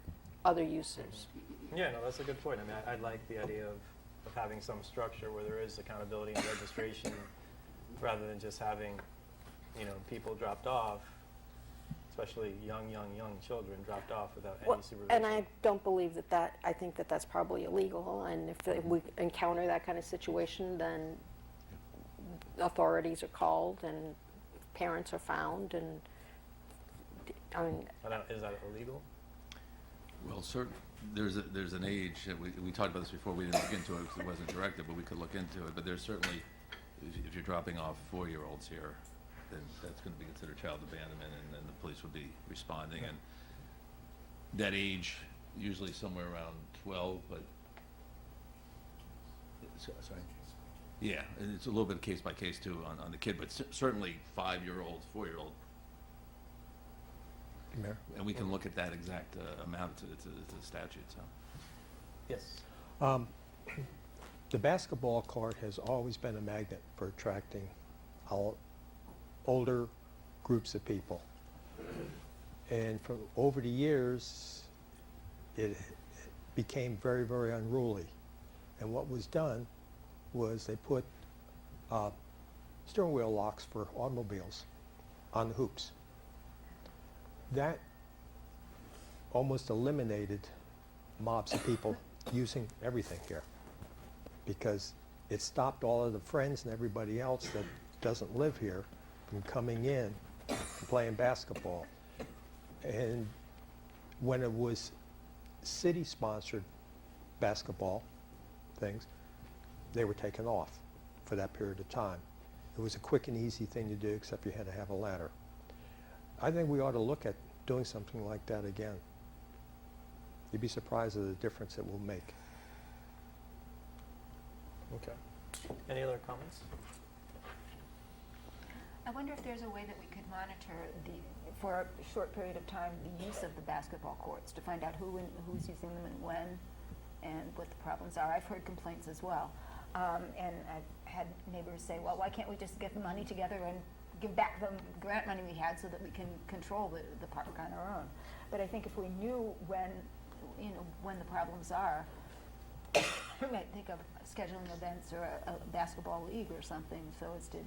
uses. Yeah, no, that's a good point. I mean, I like the idea of having some structure where there is accountability and registration, rather than just having, people dropped off, especially young children dropped off without any supervision. And I don't believe that, I think that that's probably illegal, and if we encounter that kind of situation, then authorities are called and parents are found, and is that illegal? Well, there's an age, we talked about this before, we didn't look into it because it wasn't directed, but we could look into it. But there's certainly, if you're dropping off 4-year-olds here, then that's going to be considered child abandonment, and then the police would be responding. And that age, usually somewhere around 12, but, sorry? Yeah, and it's a little bit case by case too on the kid, but certainly 5-year-old, 4-year-old. Mayor? And we can look at that exact amount. It's a statute, so. Yes. The basketball court has always been a magnet for attracting older groups of people. And from over the years, it became very, very unruly. And what was done was they put steering wheel locks for automobiles on the hoops. That almost eliminated mobs of people using everything here, because it stopped all of the friends and everybody else that doesn't live here from coming in and playing basketball. And when it was city-sponsored basketball things, they were taken off for that period of time. It was a quick and easy thing to do, except you had to have a ladder. I think we ought to look at doing something like that again. You'd be surprised at the difference it will make. Okay. Any other comments? I wonder if there's a way that we could monitor for a short period of time, the use of the basketball courts to find out who's using them and when, and what the problems are. I've heard complaints as well. And I've had neighbors say, well, why can't we just get the money together and give back the grant money we had so that we can control the park on our own? But I think if we knew when the problems are, we might think of scheduling events or a basketball league or something so as to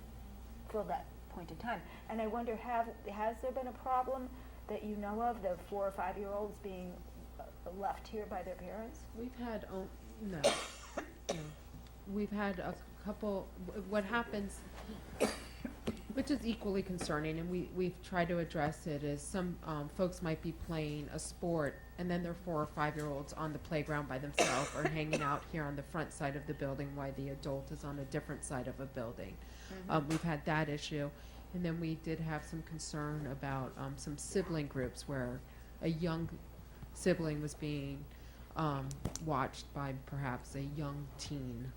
fill that point in time. And I wonder, has there been a problem that you know of, the 4 or 5 year olds being left here by their parents? We've had, no. We've had a couple, what happens, which is equally concerning, and we've tried to address it, is some folks might be playing a sport, and then their 4 or 5 year olds on the playground by themselves or hanging out here on the front side of the building while the adult is on a different side of a building. We've had that issue. And then we did have some concern about some sibling groups where a young sibling was being watched by perhaps a young teen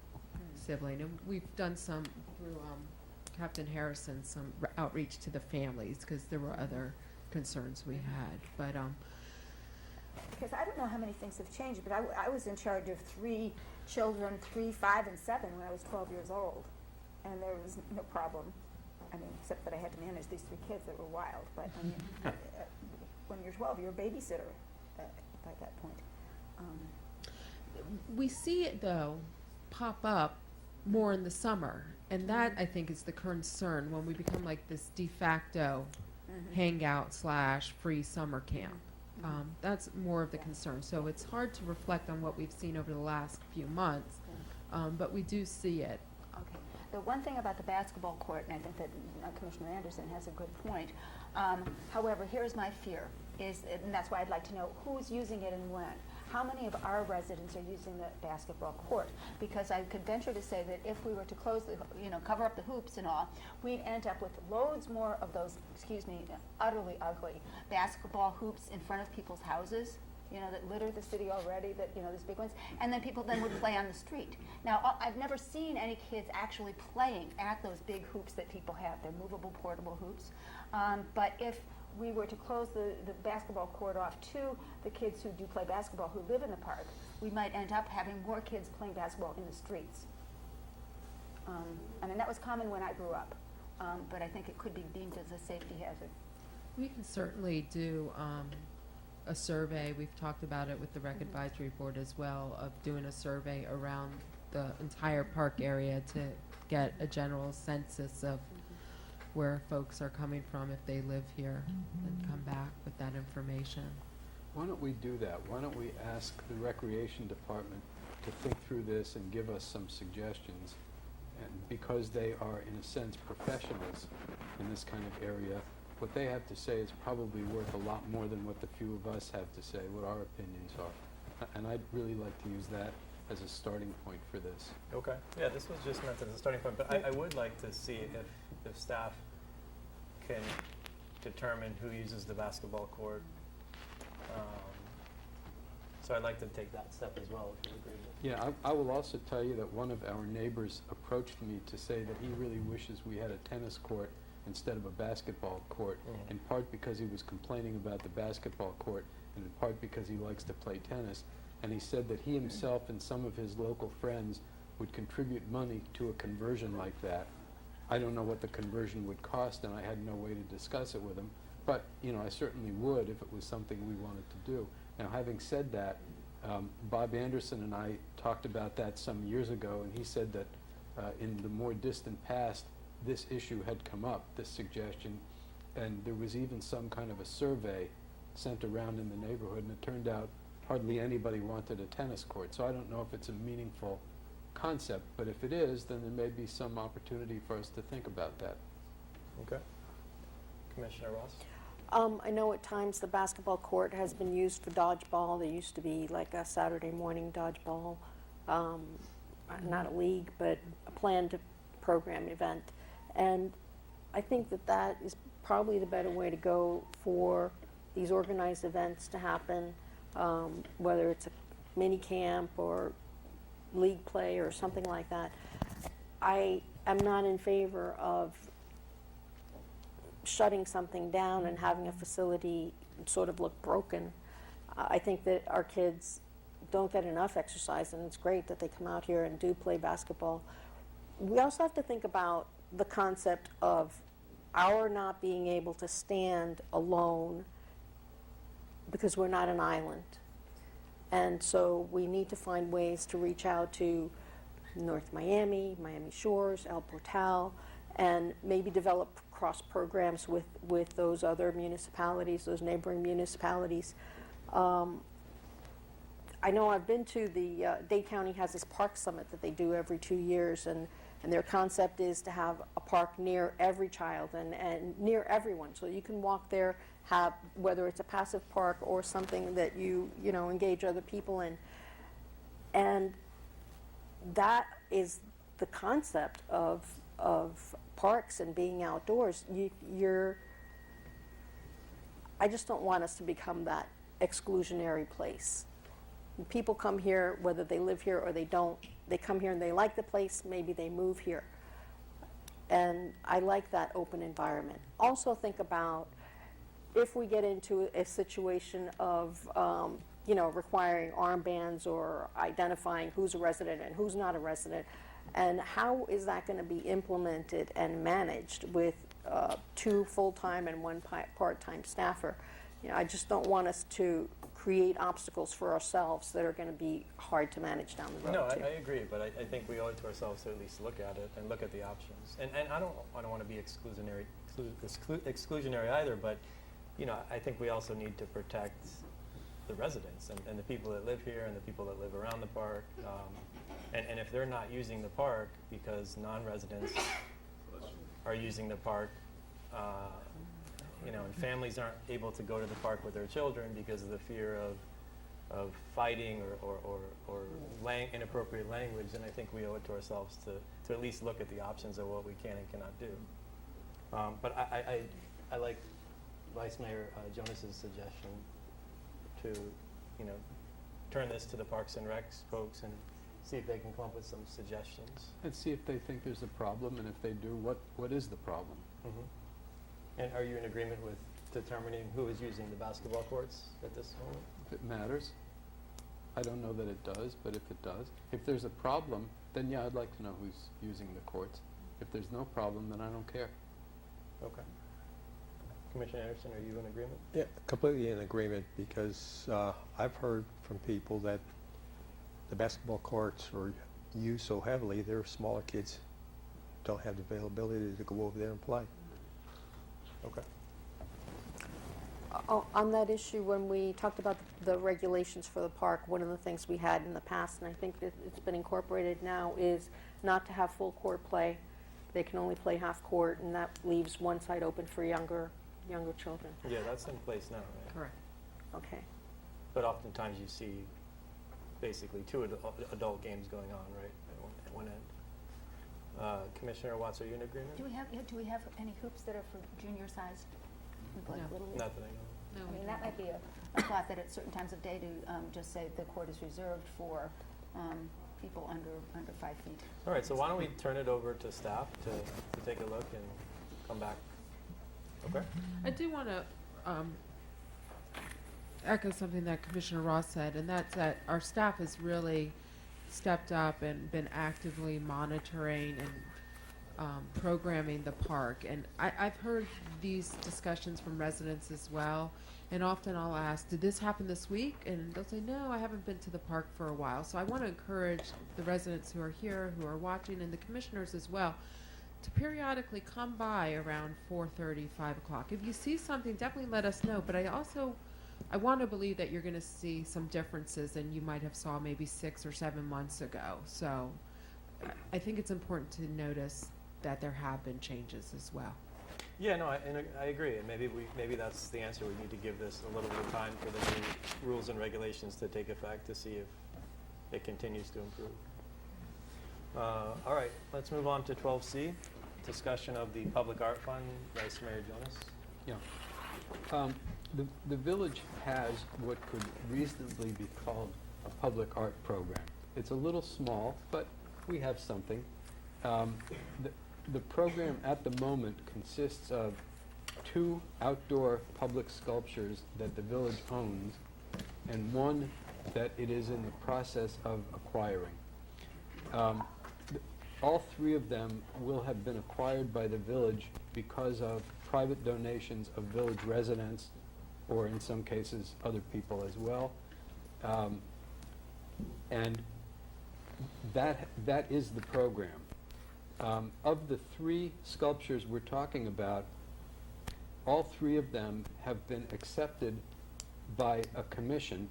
sibling. And we've done some, through Captain Harrison, some outreach to the families because there were other concerns we had. But because I don't know how many things have changed, but I was in charge of 3 children, 3, 5, and 7 when I was 12 years old. And there was no problem. I mean, except that I had to manage these 3 kids that were wild. But I mean, when you're 12, you're a babysitter by that point. we see it, though, pop up more in the summer. And that, I think, is the concern when we become like this de facto hangout / free summer camp. That's more of the concern. So it's hard to reflect on what we've seen over the last few months, but we do see it. Okay. The one thing about the basketball court, and I think that Commissioner Anderson has a good point, however, here's my fear, and that's why I'd like to know who's using it and when. How many of our residents are using the basketball court? Because I could venture to say that if we were to close cover up the hoops and all, we'd end up with loads more of those, utterly ugly basketball hoops in front of people's houses, that litter the city already, these big ones, and then people then would play on the street. Now, I've never seen any kids actually playing at those big hoops that people have. They're movable, portable hoops. But if we were to close the basketball court off to the kids who do play basketball who live in the park, we might end up having more kids playing basketball in the streets. I mean, that was common when I grew up, but I think it could be deemed as a safety hazard. We can certainly do a survey. We've talked about it with the Rec Advisory Board as well, of doing a survey around the entire park area to get a general census of where folks are coming from if they live here and come back with that information. Why don't we do that? Why don't we ask the Recreation Department to think through this and give us some suggestions? And because they are, in a sense, professionals in this kind of area, what they have to say is probably worth a lot more than what the few of us have to say, what our opinions are. And I'd really like to use that as a starting point for this. Okay. Yeah, this was just meant as a starting point, but I would like to see if staff can determine who uses the basketball court. So I'd like to take that step as well, if you agree with it. Yeah, I will also tell you that one of our neighbors approached me to say that he really wishes we had a tennis court instead of a basketball court, in part because he was complaining about the basketball court, and in part because he likes to play tennis. And he said that he himself and some of his local friends would contribute money to a conversion like that. I don't know what the conversion would cost, and I had no way to discuss it with him, But, I certainly would if it was something we wanted to do. Now, having said that, Bob Anderson and I talked about that some years ago, and he said that in the more distant past, this issue had come up, this suggestion, and there was even some kind of a survey sent around in the neighborhood, and it turned out hardly anybody wanted a tennis court. So I don't know if it's a meaningful concept, but if it is, then there may be some opportunity for us to think about that. Okay. Commissioner Ross? I know at times the basketball court has been used for dodgeball. There used to be like a Saturday morning dodgeball, not a league, but a planned program event. And I think that that is probably the better way to go for these organized events to happen, whether it's a mini camp or league play or something like that. I am not in favor of shutting something down and having a facility sort of look broken. I think that our kids don't get enough exercise, and it's great that they come out here and do play basketball. We also have to think about the concept of our not being able to stand alone because we're not an island. And so we need to find ways to reach out to North Miami, Miami Shores, El Portal, and maybe develop cross programs with those other municipalities, those neighboring municipalities. I know I've been to the, Dade County has this park summit that they do every 2 years, and their concept is to have a park near every child and near everyone. So you can walk there, have, whether it's a passive park or something that you engage other people in. And that is the concept of parks and being outdoors. I just don't want us to become that exclusionary place. People come here, whether they live here or they don't, they come here and they like the place, maybe they move here. And I like that open environment. Also think about if we get into a situation of requiring armbands or identifying who's a resident and who's not a resident, and how is that going to be implemented and managed with 2 full-time and 1 part-time staffer. I just don't want us to create obstacles for ourselves that are going to be hard to manage down the road. No, too. I agree, but I think we owe it to ourselves to at least look at it and look at the options. And I don't want to be exclusionary either, but I think we also need to protect the residents and the people that live here and the people that live around the park. And if they're not using the park because non-residents are using the park, and families aren't able to go to the park with their children because of the fear of fighting or inappropriate language, then I think we owe it to ourselves to at least look at the options of what we can and cannot do. But I like Vice Mayor Jonas's suggestion to, turn this to the Parks and Recs folks and see if they can come up with some suggestions. And see if they think there's a problem, and if they do, what is the problem? Mm-hmm. And are you in agreement with determining who is using the basketball courts at this moment? If it matters. I don't know that it does, but if it does. If there's a problem, then yeah, I'd like to know who's using the courts. If there's no problem, then I don't care. Okay. Commissioner Anderson, are you in agreement? Yeah, completely in agreement, because I've heard from people that the basketball courts are used so heavily, their smaller kids don't have the availability to go over there and play. Okay. On that issue, when we talked about the regulations for the park, one of the things we had in the past, and I think that it's been incorporated now, is not to have full court play. They can only play half court, and that leaves one side open for younger children. Yeah, that's in place now, right? Correct. Okay. But oftentimes you see basically 2 adult games going on, right, at one end. Commissioner Watts, are you in agreement? Do we have any hoops that are for junior sized? Like No. little league? Not that I know. No, I we mean, don't. that might be a thought, that at certain times of day to just say the court is reserved for people under 5 feet. All right, so why don't we turn it over to staff to take a look and come back. Okay? I do want to echo something that Commissioner Ross said, and that's that our staff has really stepped up and been actively monitoring and programming the park. And I've heard these discussions from residents as well. And often I'll ask, did this happen this week? And they'll say, no, I haven't been to the park for a while. So I want to encourage the residents who are here, who are watching, and the commissioners as well, to periodically come by around 4:30, 5 o'clock. If you see something, definitely let us know. But I want to believe that you're going to see some differences than you might have saw maybe 6 or 7 months ago. So I think it's important to notice that there have been changes as well. Yeah, no, I agree, and maybe that's the answer. We need to give this a little bit of time for the new rules and regulations to take effect to see if it continues to improve. All right, let's move on to 12C, discussion of the Public Art Fund. Vice Mayor Jonas. Yeah. The village has what could reasonably be called a public art program. It's a little small, but we have something. The program at the moment consists of 2 outdoor public sculptures that the village owns and 1 that it is in the process of acquiring. All 3 of them will have been acquired by the village because of private donations of village residents, or in some cases other people as well. And that is the program. Of the 3 sculptures we're talking about, all 3 of them have been accepted by a commission,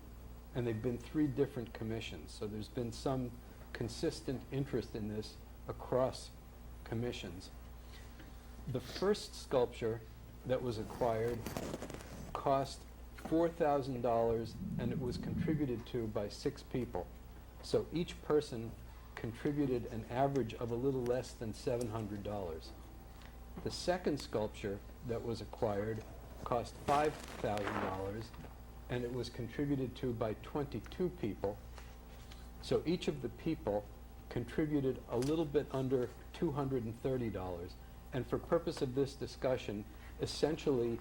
and they've been 3 different commissions. So there's been some consistent interest in this across commissions. The first sculpture that was acquired cost $4,000, and it was contributed to by 6 people. So each person contributed an average of a little less than $700. The second sculpture that was acquired cost $5,000, and it was contributed to by 22 people. So each of the people contributed a little bit under $230. And for purpose of this discussion, essentially,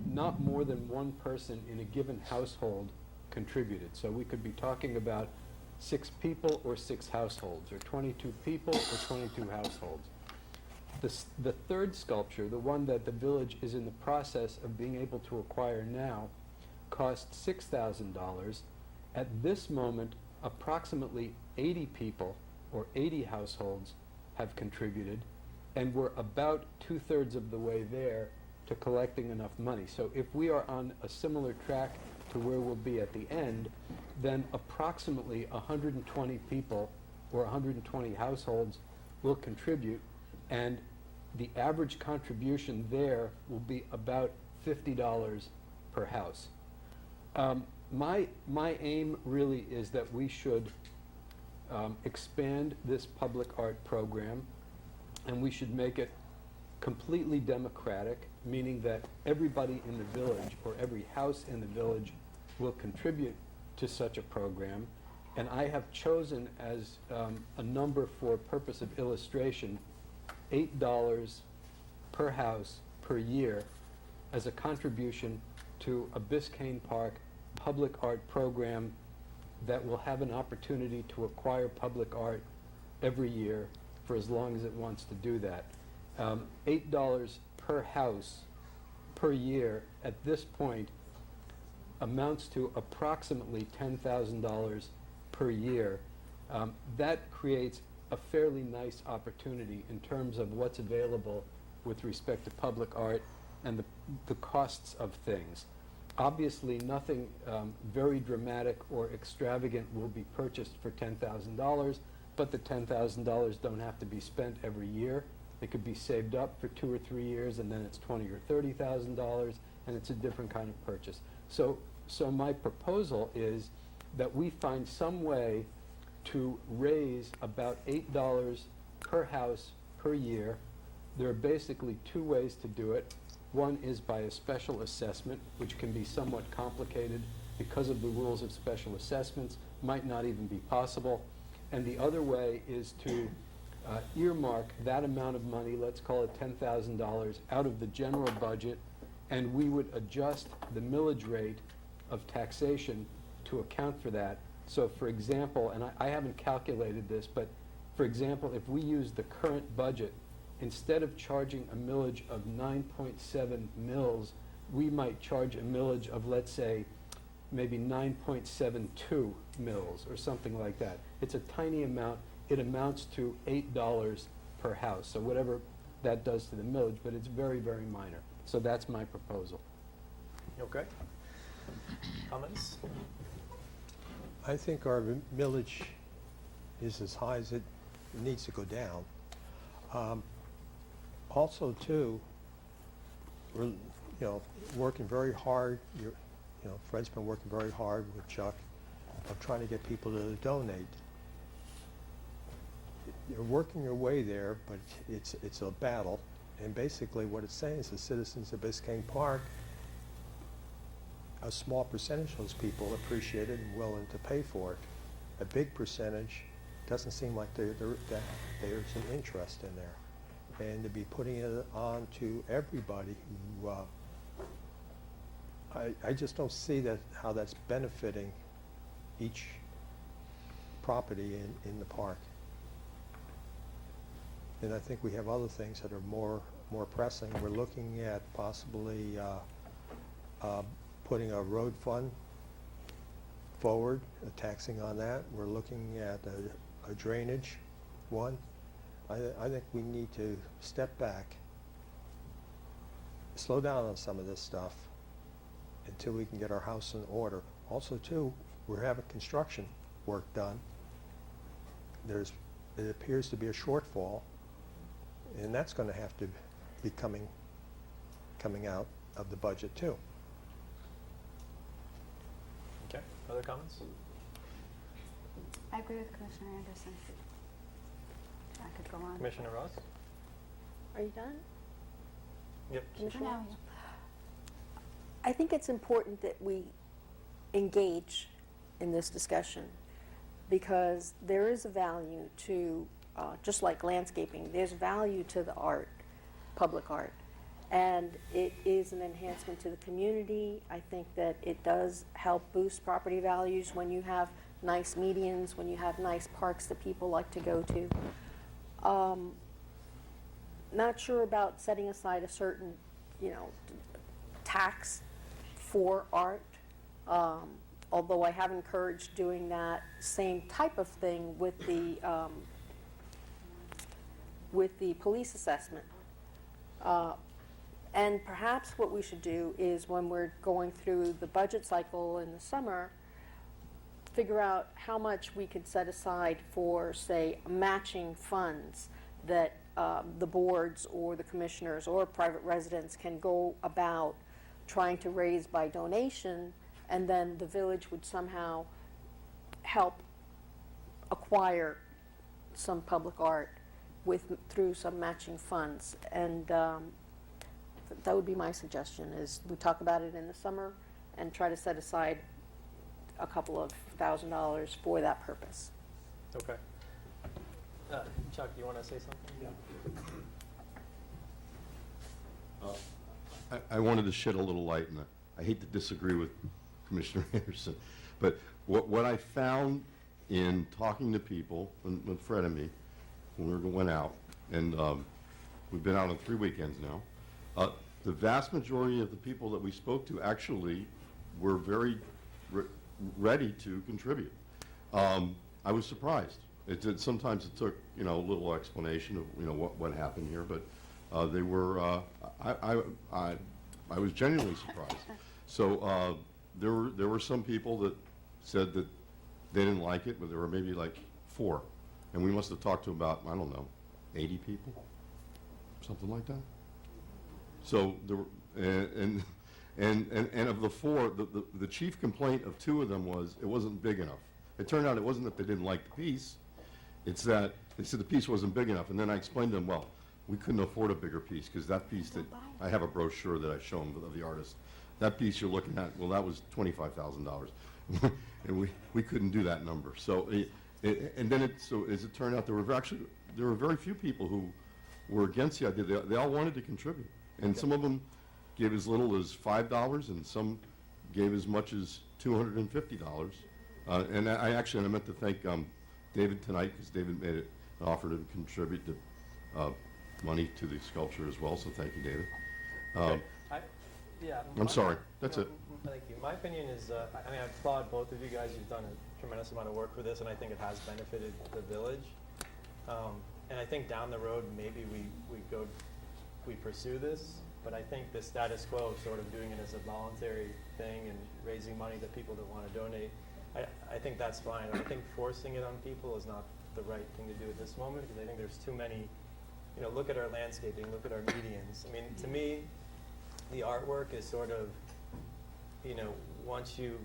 not more than 1 person in a given household contributed. So we could be talking about 6 people or 6 households, or 22 people or 22 households. The third sculpture, the one that the village is in the process of being able to acquire now, cost $6,000. At this moment, approximately 80 people or 80 households have contributed, and we're about 2/3 of the way there to collecting enough money. So if we are on a similar track to where we'll be at the end, then approximately 120 people or 120 households will contribute, and the average contribution there will be about $50 per house. My aim really is that we should expand this public art program, and we should make it completely democratic, meaning that everybody in the village or every house in the village will contribute to such a program. And I have chosen as a number for purpose of illustration $8 per house per year as a contribution to a Biscayne Park public art program that will have an opportunity to acquire public art every year for as long as it wants to do that. $8 per house per year at this point amounts to approximately $10,000 per year. That creates a fairly nice opportunity in terms of what's available with respect to public art and the costs of things. Obviously, nothing very dramatic or extravagant will be purchased for $10,000, but the $10,000 don't have to be spent every year. It could be saved up for 2 or 3 years, and then it's $20,000 or $30,000, and it's a different kind of purchase. So my proposal is that we find some way to raise about $8 per house per year. There are basically 2 ways to do it. One is by a special assessment, which can be somewhat complicated because of the rules of special assessments, might not even be possible. And the other way is to earmark that amount of money, let's call it $10,000, out of the general budget, and we would adjust the millage rate of taxation to account for that. So for example, and I haven't calculated this, but for For example, if we use the current budget, instead of charging a millage of 9.7 mils, we might charge a millage of, let's say, maybe 9.72 mils or something like that. It's a tiny amount. It amounts to $8 per house. So whatever that does to the millage, but it's very, very minor. So that's my proposal. Okay. Comments? I think our millage is as high as it needs to go down. Also, too, we're working very hard. Fred's been working very hard with Chuck of trying to get people to donate. You're working your way there, but it's a battle. And basically, what it's saying is the citizens of Biscayne Park, a small percentage of those people appreciate it and willing to pay for it. A big percentage doesn't seem like there's an interest in there. And to be putting it on to everybody who, I just don't see how that's benefiting each property in the park. And I think we have other things that are more pressing. We're looking at possibly putting a road fund forward, taxing on that. We're looking at a drainage one. I think we need to step back, slow down on some of this stuff until we can get our house in order. Also, too, we're having construction work done. It appears to be a shortfall, and that's going to have to be coming out of the budget, too. Okay. Other comments? I agree with Commissioner Anderson. I could go on. Commissioner Ross? Are you done? Yep. Commissioner Ross? I think it's important that we engage in this discussion because there is a value to, just like landscaping, there's value to the art, public art. And it is an enhancement to the community. I think that it does help boost property values when you have nice medians, when you have nice parks that people like to go to. Not sure about setting aside a certain, tax for art, although I have encouraged doing that same type of thing with the police assessment. And perhaps what we should do is when we're going through the budget cycle in the summer, figure out how much we could set aside for, say, matching funds that the boards or the commissioners or private residents can go about trying to raise by donation, and then the village would somehow help acquire some public art through some matching funds. And that would be my suggestion, is we talk about it in the summer and try to set aside a couple of $1,000s for that purpose. Okay. Chuck, do you want to say something? Yeah. I wanted to shed a little light, and I hate to disagree with Commissioner Anderson, but what I found in talking to people, when Fred and me, when we went out, and we've been out on 3 weekends now, the vast majority of the people that we spoke to actually were very ready to contribute. I was surprised. Sometimes it took a little explanation of what happened here, but they were. I was genuinely surprised. So there were some people that said that they didn't like it, but there were maybe like 4, and we must have talked to about 80 people, something like that. So there were, and of the 4, the chief complaint of 2 of them was it wasn't big enough. It turned out it wasn't that they didn't like the piece, it's that they said the piece wasn't big enough. And then I explained to them, well, we couldn't afford a bigger piece because that piece that, I have a brochure that I show them of the artist. That piece you're looking at, well, that was $25,000. And we couldn't do that number. So, and then so as it turned out, there were very few people who were against the idea. They all wanted to contribute. And some of them gave as little as $5, and some gave as much as $250. And I meant to thank David tonight, because David made it offered to contribute money to the sculpture as well, so thank you, David. Yeah. I'm sorry, that's No, it. Thank you. My opinion is, I applaud both of you guys. You've done a tremendous amount of work for this, and I think it has benefited the village. And I think down the road, maybe we pursue this, but I think the status quo of sort of doing it as a voluntary thing and raising money that people don't want to donate, I think that's fine. I think forcing it on people is not the right thing to do at this moment, because I think there's too many, look at our landscaping, look at our medians. I mean, to me, the artwork is sort of, once you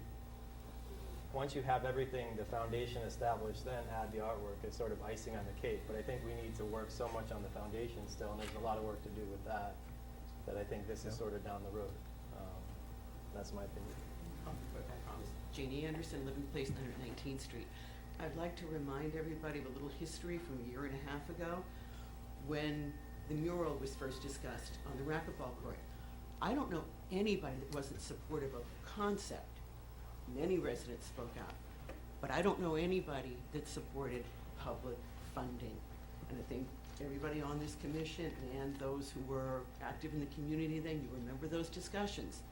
have everything, the foundation established, then add the artwork. It's sort of icing on the cake. But I think we need to work so much on the foundation still, and there's a lot of work to do with that, that I think this is sort of down the road. That's my opinion. Janie Anderson, Living Place, 119th Street. I'd like to remind everybody of a little history from a year and a half ago when the mural was first discussed on the racquetball court. I don't know anybody that wasn't supportive of the concept. Many residents spoke out, but I don't know anybody that supported public funding. And I think everybody on this commission and those who were active in the community then, you remember those discussions.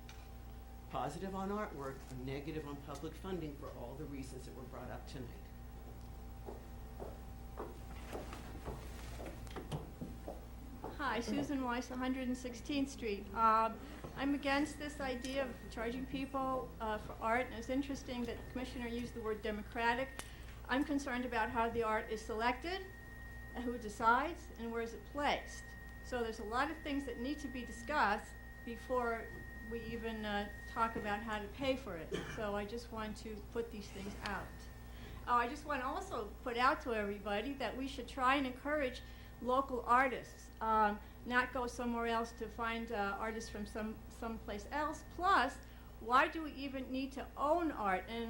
Positive on artwork, negative on public funding for all the reasons that were brought up tonight. Hi, Susan Weiss, 116th Street. I'm against this idea of charging people for art, and it's interesting that the commissioner used the word democratic. I'm concerned about how the art is selected, and who decides, and where is it placed. So there's a lot of things that need to be discussed before we even talk about how to pay for it. So I just want to put these things out. I just want to also put out to everybody that we should try and encourage local artists, not go somewhere else to find artists from someplace else. Plus, why do we even need to own art? And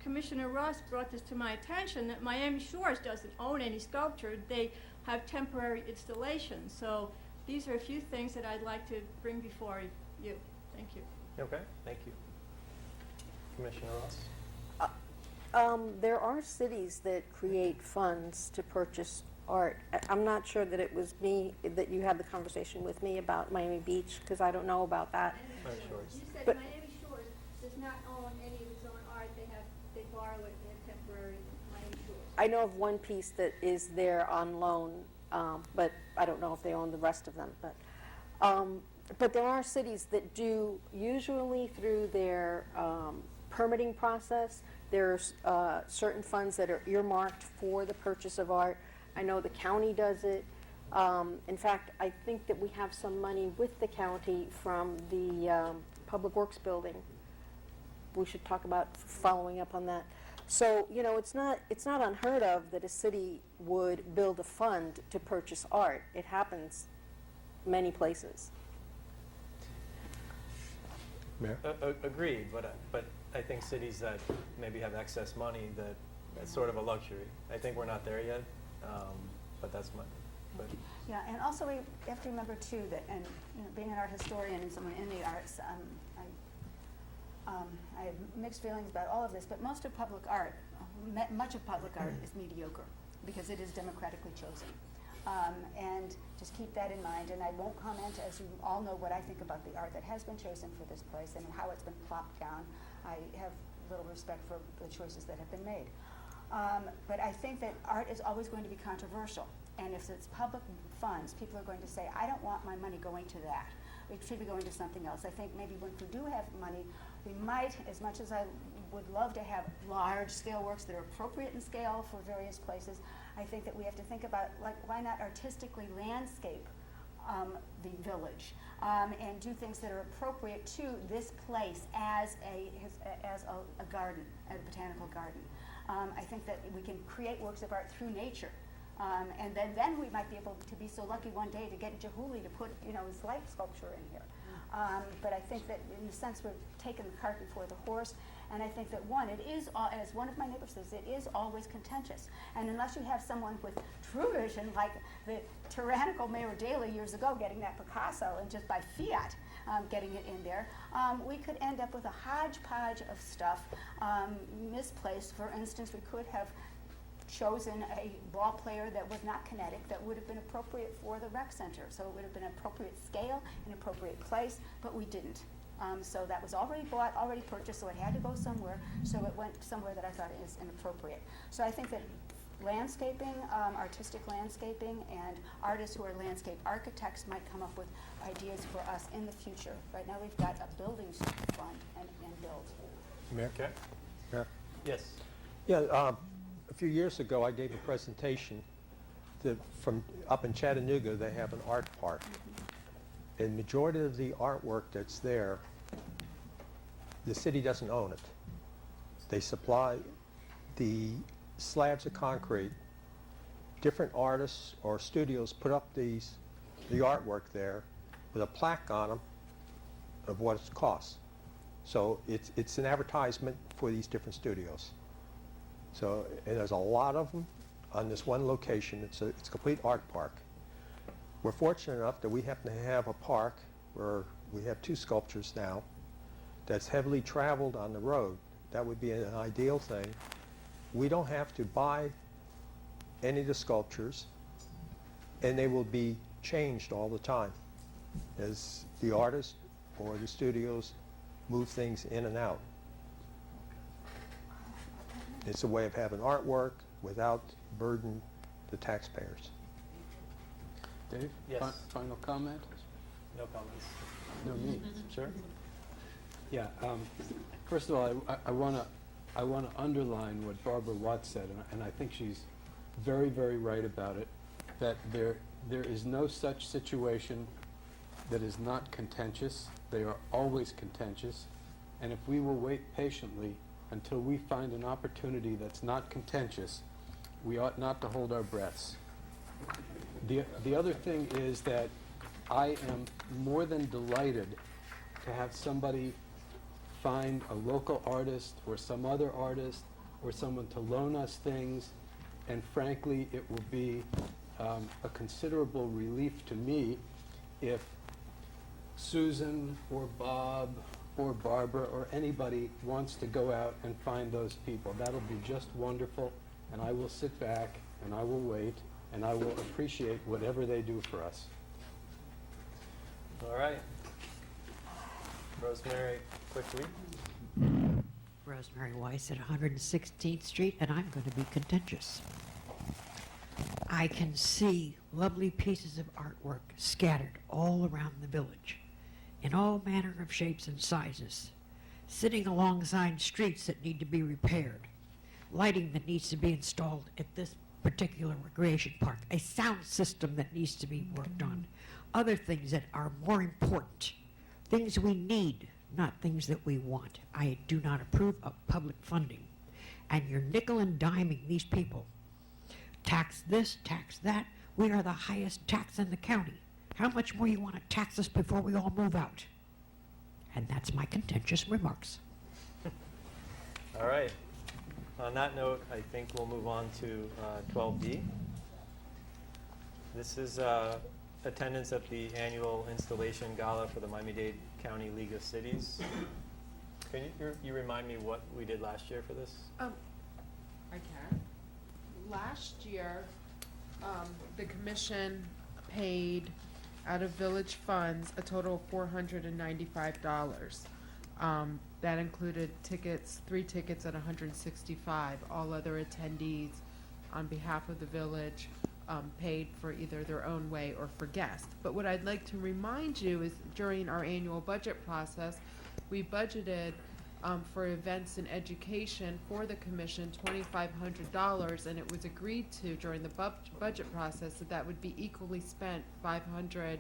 Commissioner Ross brought this to my attention that Miami Shores doesn't own any sculpture. They have temporary installations. So these are a few things that I'd like to bring before you. Thank you. Okay, thank you. Commissioner Ross? There are cities that create funds to purchase art. I'm not sure that it was me, that you had the conversation with me about Miami Beach, because I don't know about that. You said But Miami Shores does not own any of its own art. They borrow it. They have temporary Miami Shores. I know of one piece that is there on loan, but I don't know if they own the rest of them. But there are cities that do, usually through their permitting process, there's certain funds that are earmarked for the purchase of art. I know the county does it. In fact, I think that we have some money with the county from the Public Works building. We should talk about following up on that. So, it's not unheard of that a city would build a fund to purchase art. It happens many places. Mayor? Agreed, but I think cities that maybe have excess money, that's sort of a luxury. I think we're not there yet, but that's my. Yeah, and also we have to remember too that, and being an art historian and someone in the arts, I have mixed feelings about all of this, but most of public art, much of public art is mediocre because it is democratically chosen. And just keep that in mind, and I won't comment, as you all know, what I think about the art that has been chosen for this place and how it's been plopped down. I have little respect for the choices that have been made. But I think that art is always going to be controversial, and if it's public funds, people are going to say, I don't want my money going to that. It should be going to something else. I think maybe when we do have money, we might, as much as I would love to have large-scale works that are appropriate in scale for various places, I think that we have to think about, like, why not artistically landscape the village and do things that are appropriate to this place as a garden, a botanical garden. I think that we can create works of art through nature. And then we might be able to be so lucky one day to get Jahuli to put, his light sculpture in here. But I think that in a sense we're taking the cart before the horse. And I think that it is, as one of my neighbors says, it is always contentious. And unless you have someone with true vision, like the tyrannical Mayor Daley years ago getting that Picasso and just by fiat getting it in there, we could end up with a hodgepodge of stuff misplaced. For instance, we could have chosen a ball player that was not kinetic, that would have been appropriate for the rec center. So it would have been an appropriate scale, an appropriate place, but we didn't. So that was already bought, already purchased, so it had to go somewhere. So it went somewhere that I thought is inappropriate. So I think that landscaping, artistic landscaping, and artists who are landscape architects might come up with ideas for us in the future. Right now we've got a building fund and build. Mayor? Okay. Mayor? Yes. Yeah, a few years ago, I gave a presentation from up in Chattanooga. They have an art park. And majority of the artwork that's there, the city doesn't own it. They supply the slabs of concrete. Different artists or studios put up the artwork there with a plaque on them of what it costs. So it's an advertisement for these different studios. So, and there's a lot of them on this one location. It's a complete art park. We're fortunate enough that we happen to have a park where we have 2 sculptures now that's heavily traveled on the road. That would be an ideal thing. We don't have to buy any of the sculptures, and they will be changed all the time as the artists or the studios move things in and out. It's a way of having artwork without burden the taxpayers. Dave? Yes. Final comment? No comments. No, me. Sure. Yeah. First of all, I want to underline what Barbara Watts said, and I think she's very, very right about it, that there is no such situation that is not contentious. They are always contentious. And if we will wait patiently until we find an opportunity that's not contentious, we ought not to hold our breaths. The other thing is that I am more than delighted to have somebody find a local artist or some other artist or someone to loan us things, and frankly, it will be a considerable relief to me if Susan or Bob or Barbara or anybody wants to go out and find those people. That'll be just wonderful, and I will sit back and I will wait and I will appreciate whatever they do for us. All right. Rosemary, quickly. Rosemary Weiss at 116th Street, and I'm going to be contentious. I can see lovely pieces of artwork scattered all around the village in all manner of shapes and sizes, sitting alongside streets that need to be repaired, lighting that needs to be installed at this particular recreation park, a sound system that needs to be worked on, other things that are more important, things we need, not things that we want. I do not approve of public funding. And you're nickel and diming these people. Tax this, tax that. We are the highest tax in the county. How much more you want to tax us before we all move out? And that's my contentious remarks. All right. On that note, I think we'll move on to 12B. This is attendance at the annual installation gala for the Miami-Dade County League of Cities. Can you remind me what we did last year for this? I can. Last year, the commission paid out of village funds a total of $495. That included tickets, 3 tickets at $165. All other attendees on behalf of the village paid for either their own way or for guests. But what I'd like to remind you is during our annual budget process, we budgeted for events and education for the commission $2,500, and it was agreed to during the budget process that would be equally spent, $500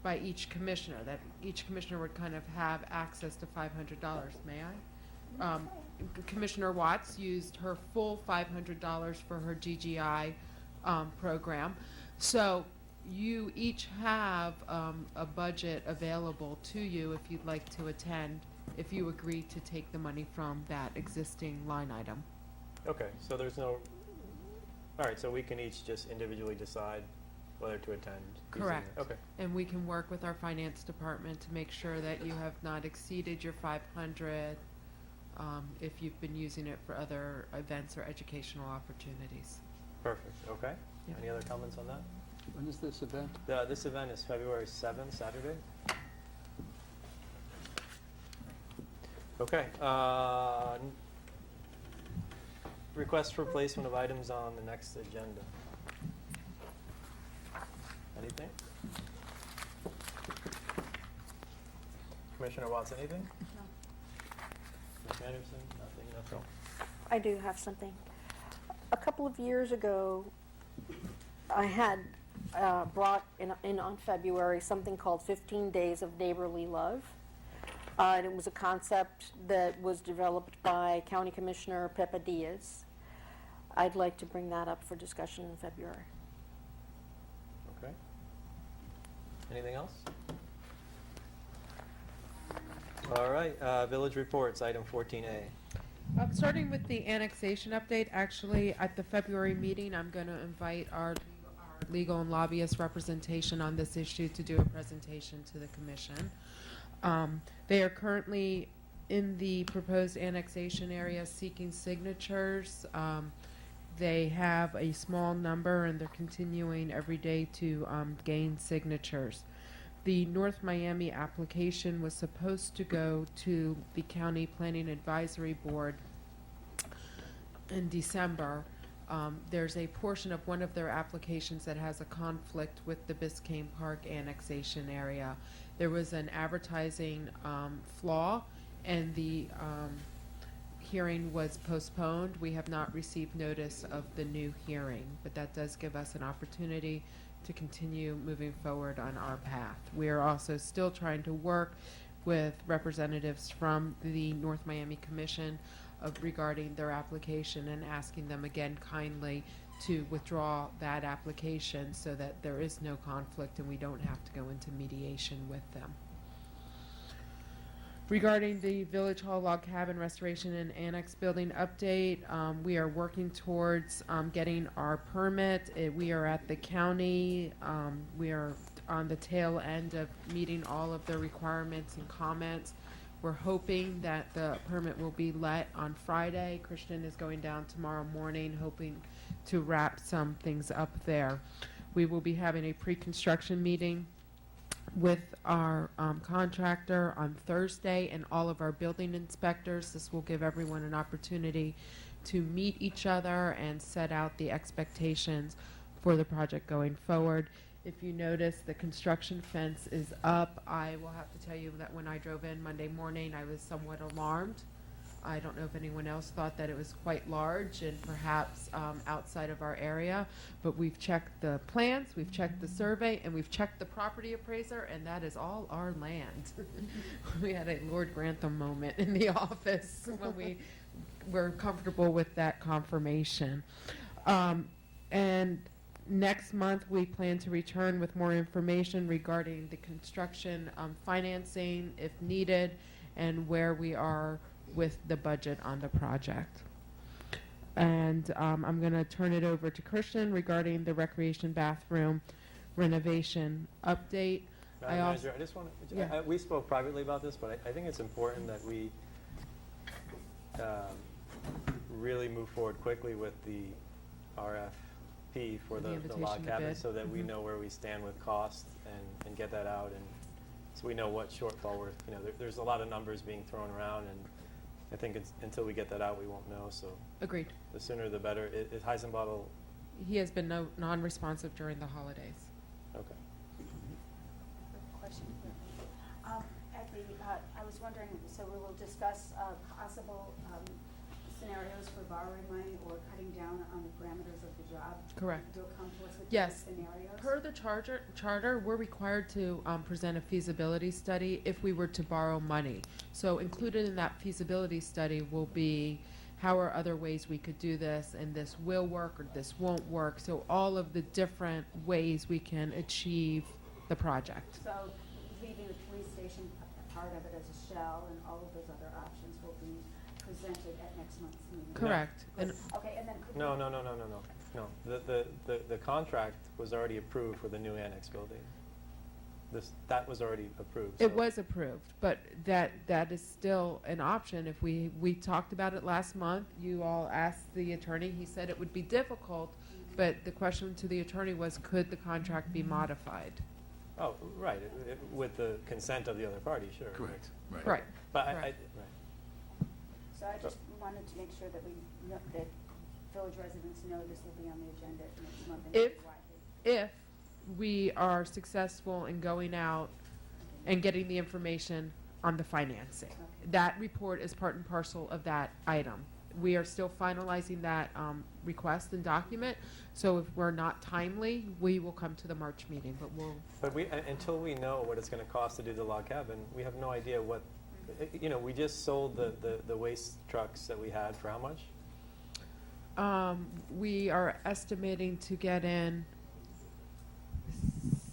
by each commissioner, that each commissioner would kind of have access to $500. May I? Commissioner Watts used her full $500 for her GGI program. So you each have a budget available to you if you'd like to attend, if you agree to take the money from that existing line item. Okay, so there's no, all right, so we can each just individually decide whether to attend. Correct. Okay. And we can work with our finance department to make sure that you have not exceeded your 500 if you've been using it for other events or educational opportunities. Perfect, okay. Yep. Any other comments on that? When is this event? This event is February 7th, Saturday. Okay. Request for placement of items on the next agenda. Anything? Commissioner Watts, anything? No. Ms. Anderson, nothing. I do have something. A couple of years ago, I had brought in on February something called 15 Days of Neighborly Love. And it was a concept that was developed by County Commissioner Pepe Diaz. I'd like to bring that up for discussion in February. Okay. Anything else? All right, village reports, item 14A. Starting with the annexation update, actually, at the February meeting, I'm going to invite our legal and lobbyist representation on this issue to do a presentation to the commission. They are currently in the proposed annexation area seeking signatures. They have a small number, and they're continuing every day to gain signatures. The North Miami application was supposed to go to the County Planning Advisory Board in December. There's a portion of one of their applications that has a conflict with the Biscayne Park annexation area. There was an advertising flaw, and the hearing was postponed. We have not received notice of the new hearing, but that does give us an opportunity to continue moving forward on our path. We are also still trying to work with representatives from the North Miami Commission regarding their application and asking them again kindly to withdraw that application so that there is no conflict and we don't have to go into mediation with them. Regarding the Village Hall Log Cabin Restoration and Annex Building update, we are working towards getting our permit. We are at the county. We are on the tail end of meeting all of the requirements and comments. We're hoping that the permit will be let on Friday. Christian is going down tomorrow morning, hoping to wrap some things up there. We will be having a pre-construction meeting with our contractor on Thursday and all of our building inspectors. This will give everyone an opportunity to meet each other and set out the expectations for the project going forward. If you notice, the construction fence is up. I will have to tell you that when I drove in Monday morning, I was somewhat alarmed. I don't know if anyone else thought that it was quite large and perhaps outside of our area, but we've checked the plans, we've checked the survey, and we've checked the property appraiser, and that is all our land. We had a Lord Grantham moment in the office when we were comfortable with that confirmation. And next month, we plan to return with more information regarding the construction financing, if needed, and where we are with the budget on the project. And I'm going to turn it over to Christian regarding the recreation bathroom renovation update. Madam Manager, I just want to, Yeah. we spoke privately about this, but I think it's important that we really move forward quickly with the RFP for the invitation log to cabin bid. so that we Mhm. know where we stand with cost and get that out, and so we know what shortfall we're, there's a lot of numbers being thrown around, and I think until we get that out, we won't know, so. Agreed. The sooner the better. Is Heisenbottle, He has been non-responsive during the holidays. okay. Question. I was wondering, so we will discuss possible scenarios for borrowing money or cutting down on the parameters of the job. Correct. You'll come to us with Yes. those scenarios? Per the charter, we're required to present a feasibility study if we were to borrow money. So included in that feasibility study will be how are other ways we could do this, and this will work or this won't work. So all of the different ways we can achieve the project. So leaving the police station part of it as a shell, and all of those other options will be presented at next month's meeting? Correct. And Okay, and then could No. The contract was already approved for the new annex building. that was already approved. It so- was approved, but that is still an option. If we talked about it last month, you all asked the attorney, he said it would be difficult, but the question to the attorney was, could the contract be modified? Oh, right, with the consent of the other party, sure. Correct, right. Right. But Right. right. So I just wanted to make sure that we know, that village residents know this will be on the agenda next month. And If, why. if we are successful in going out and getting the information on the financing. That report is part and parcel of that item. We are still finalizing that request and document, so if we're not timely, we will come to the March meeting, but we'll. But until we know what it's going to cost to do the log cabin, we have no idea what, we just sold the waste trucks that we had for how much? We are estimating to get in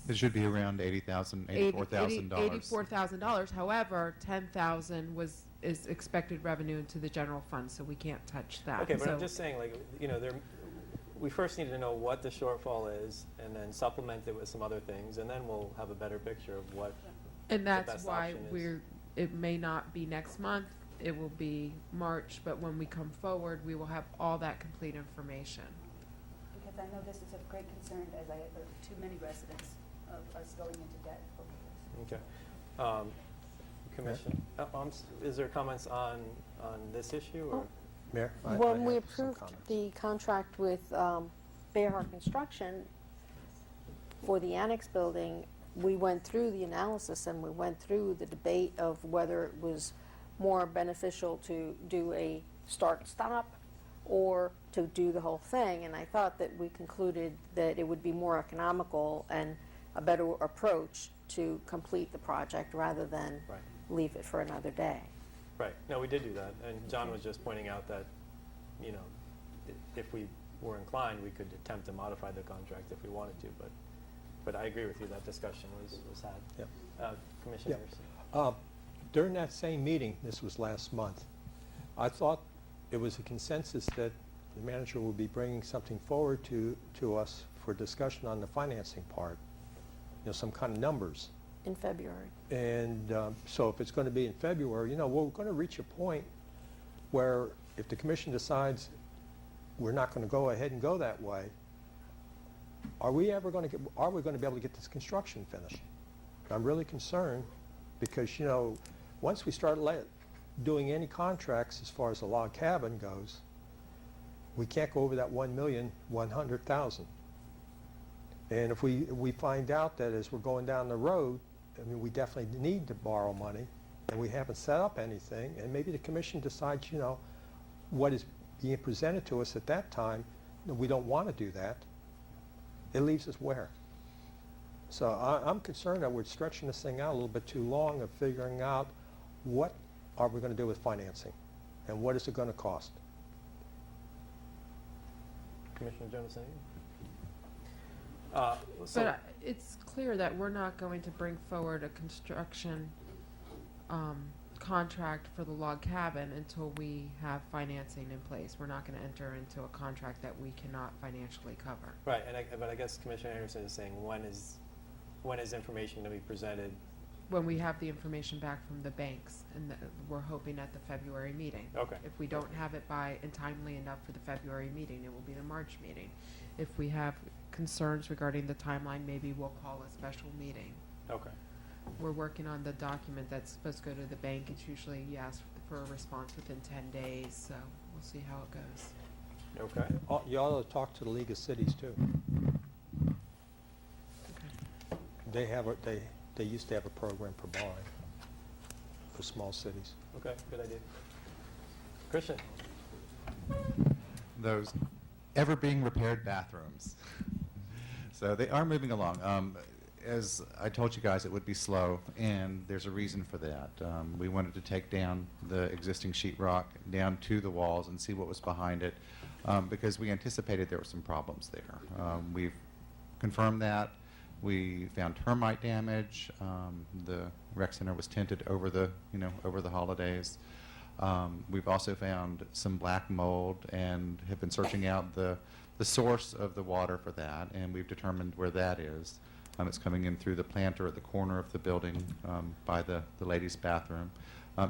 It should be around $80,000, $84,000. $84,000. However, $10,000 is expected revenue into the general fund, so we can't touch that. Okay, but So- I'm just saying, we first need to know what the shortfall is, and then supplement it with some other things, and then we'll have a better picture of what And the that's best why option is. it may not be next month, it will be March, but when we come forward, we will have all that complete information. Because I know this is of great concern, as I have too many residents of us going into debt over this. Okay. Commission, is there comments on this issue, or? Mayor? I When we have some approved comments. the contract with Bayhart Construction for the annex building, we went through the analysis and we went through the debate of whether it was more beneficial to do a start-stop or to do the whole thing. And I thought that we concluded that it would be more economical and a better approach to complete the project rather than Right. leave it for another day. Right, no, we did do that, and John was just pointing out that, if we were inclined, we could attempt to modify the contract if we wanted to, but I agree with you, that discussion was had. Yep. Commissioner Yeah. Anderson? During that same meeting, this was last month, I thought it was a consensus that the manager would be bringing something forward to us for discussion on the financing part, some kind of numbers. In February. And so if it's going to be in February, we're going to reach a point where if the commission decides we're not going to go ahead and go that way, are we going to be able to get this construction finished? I'm really concerned because, once we start doing any contracts as far as the log cabin goes, we can't go over that 1,100,000. And if we find out that as we're going down the road, we definitely need to borrow money, and we haven't set up anything, and maybe the commission decides, what is being presented to us at that time, we don't want to do that. It leaves us where? So I'm concerned that we're stretching this thing out a little bit too long of figuring out what are we going to do with financing, and what is it going to cost? Commissioner Jonas, anything? But it's clear that we're not going to bring forward a construction contract for the log cabin until we have financing in place. We're not going to enter into a contract that we cannot financially cover. Right, but I guess Commissioner Anderson is saying, when is information going to be presented? When we have the information back from the banks, and we're hoping at the February meeting. Okay. If we don't have it and timely enough for the February meeting, it will be the March meeting. If we have concerns regarding the timeline, maybe we'll call a special meeting. Okay. We're working on the document that's supposed to go to the bank. It's usually, you ask for a response within 10 days, so we'll see how it goes. Okay. You ought to talk to the League of Cities, too. They used to have a program for borrowing for small cities. Okay, good idea. Christian? Those ever being repaired bathrooms. So they are moving along. As I told you guys, it would be slow, and there's a reason for that. We wanted to take down the existing sheetrock down to the walls and see what was behind it, because we anticipated there were some problems there. We've confirmed that. We found termite damage. The rec center was tinted over the holidays. We've also found some black mold and have been searching out the source of the water for that, and we've determined where that is. It's coming in through the planter at the corner of the building by the ladies' bathroom,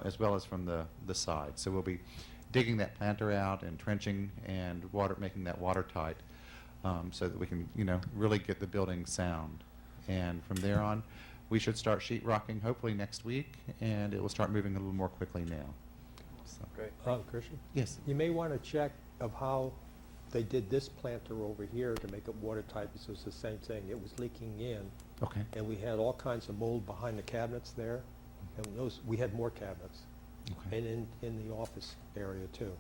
as well as from the side. So we'll be digging that planter out and trenching and making that watertight so that we can, really get the building sound. And from there on, we should start sheetrocking hopefully next week, and it will start moving a little more quickly now. So. Great. Christian? Yes. You may want to check of how they did this planter over here to make it watertight, because it was the same thing. It was leaking in. Okay. And we had all kinds of mold behind the cabinets there. And we had more cabinets. Okay. And in the office area too.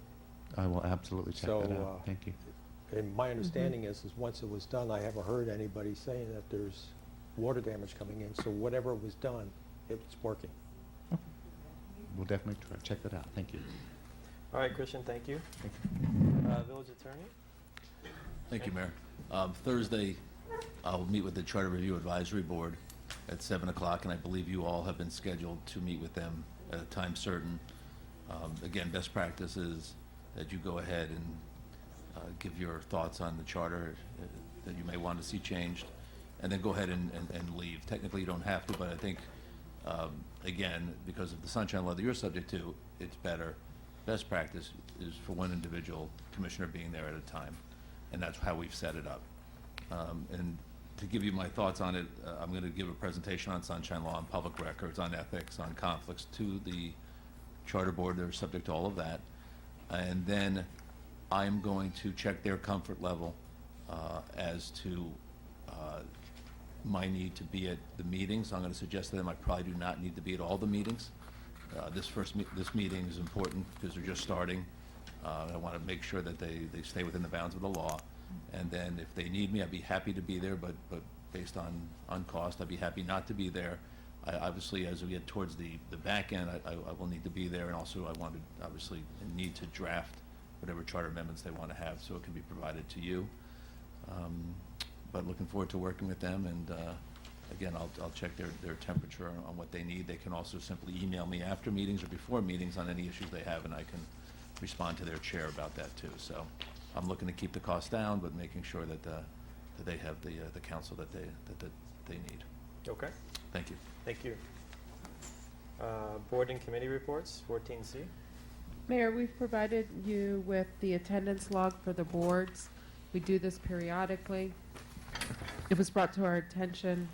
I will absolutely check that out. Thank you. And my understanding is once it was done, I haven't heard anybody saying that there's water damage coming in. So whatever was done, it's working. We'll definitely check that out. Thank you. All right, Christian, thank you. Thank you. Village Attorney? Thank you, Mayor. Thursday, I'll meet with the Charter Review Advisory Board at 7 o'clock, and I believe you all have been scheduled to meet with them at a time certain. Again, best practice is that you go ahead and give your thoughts on the charter that you may want to see changed, and then go ahead and leave. Technically, you don't have to, but I think, again, because of the sunshine law that you're subject to, it's better. Best practice is for one individual commissioner being there at a time, and that's how we've set it up. And to give you my thoughts on it, I'm going to give a presentation on sunshine law, on public records, on ethics, on conflicts to the charter board. They're subject to all of that. And then I'm going to check their comfort level as to my need to be at the meetings. I'm going to suggest to them I probably do not need to be at all the meetings. This meeting is important because they're just starting. I want to make sure that they stay within the bounds of the law. And then if they need me, I'd be happy to be there, but based on cost, I'd be happy not to be there. Obviously, as we get towards the back end, I will need to be there, and also I want to obviously need to draft whatever charter amendments they want to have so it can be provided to you. But looking forward to working with them, and again, I'll check their temperature on what they need. They can also simply email me after meetings or before meetings on any issues they have, and I can respond to their chair about that too. So I'm looking to keep the costs down, but making sure that they have the counsel that they need. Okay. Thank you. Thank you. Board and committee reports, 14C. Mayor, we've provided you with the attendance log for the boards. We do this periodically. It was brought to our attention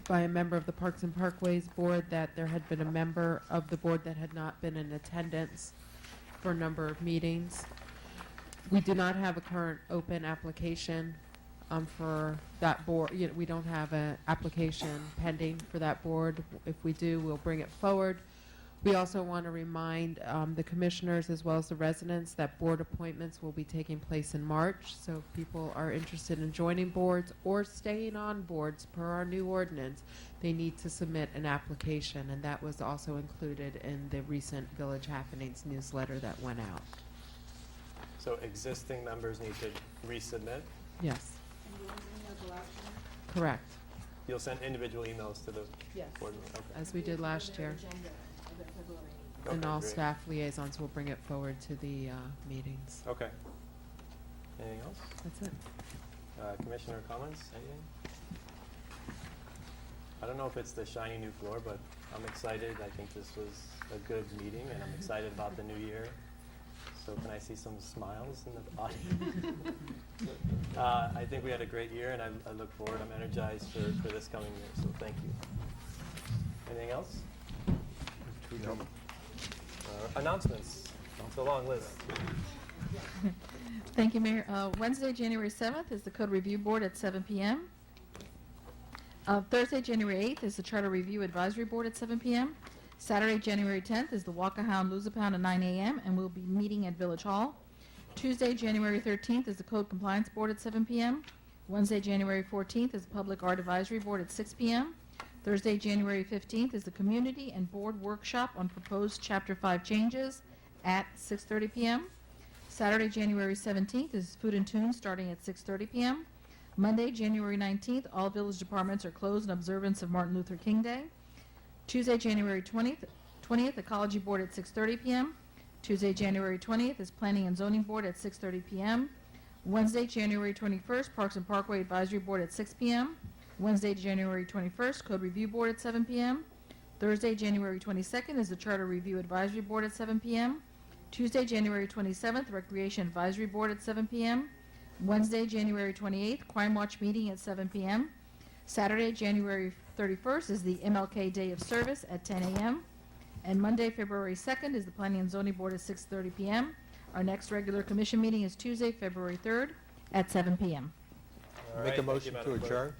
by a member of the Parks and Parkways Board that there had been a member of the board that had not been in attendance for a number of meetings. We do not have a current open application for that board. We don't have an application pending for that board. If we do, we'll bring it forward. We also want to remind the commissioners as well as the residents that board appointments will be taking place in March. So if people are interested in joining boards or staying on boards per our new ordinance, they need to submit an application, and that was also included in the recent Village Happenings newsletter that went out. So existing members need to resubmit? Yes. Correct. You'll send individual emails to the board meeting? Okay. As we did last year. And Okay, all great. staff liaisons will bring it forward to the meetings. Okay. Anything else? That's it. Commissioner comments? Anything? I don't know if it's the shiny new floor, but I'm excited. I think this was a good meeting, and I'm excited about the new year. So can I see some smiles in the audience? I think we had a great year, and I look forward. I'm energized for this coming year, so thank you. Anything else? Announcements. It's a long list. Thank you, Mayor. Wednesday, January 7th is the Code Review Board at 7 p.m. Thursday, January 8th is the Charter Review Advisory Board at 7 p.m. Saturday, January 10th is the Walk-A-Hound Lose-A-Pound at 9 a.m. and we'll be meeting at Village Hall. Tuesday, January 13th is the Code Compliance Board at 7 p.m. Wednesday, January 14th is the Public Art Advisory Board at 6 p.m. Thursday, January 15th is the Community and Board Workshop on proposed Chapter 5 changes at 6:30 p.m. Saturday, January 17th is Food and Tunes starting at 6:30 p.m. Monday, January 19th, all village departments are closed in observance of Martin Luther King Day. Tuesday, January 20th, Ecology Board at 6:30 p.m. Tuesday, January 20th is Planning and Zoning Board at 6:30 p.m. Wednesday, January 21st, Parks and Parkway Advisory Board at 6 p.m. Wednesday, January 21st, Code Review Board at 7 p.m. Thursday, January 22nd is the Charter Review Advisory Board at 7 p.m. Tuesday, January 27th, Recreation Advisory Board at 7 p.m. Wednesday, January 28th, Crime Watch meeting at 7 p.m. Saturday, January 31st is the MLK Day of Service at 10 a.m. And Monday, February 2nd is the Planning and Zoning Board at 6:30 p.m. Our next regular commission meeting is Tuesday, February 3rd at 7 p.m. All Make right, a thank you, motion to Madam Clerk. adjourn.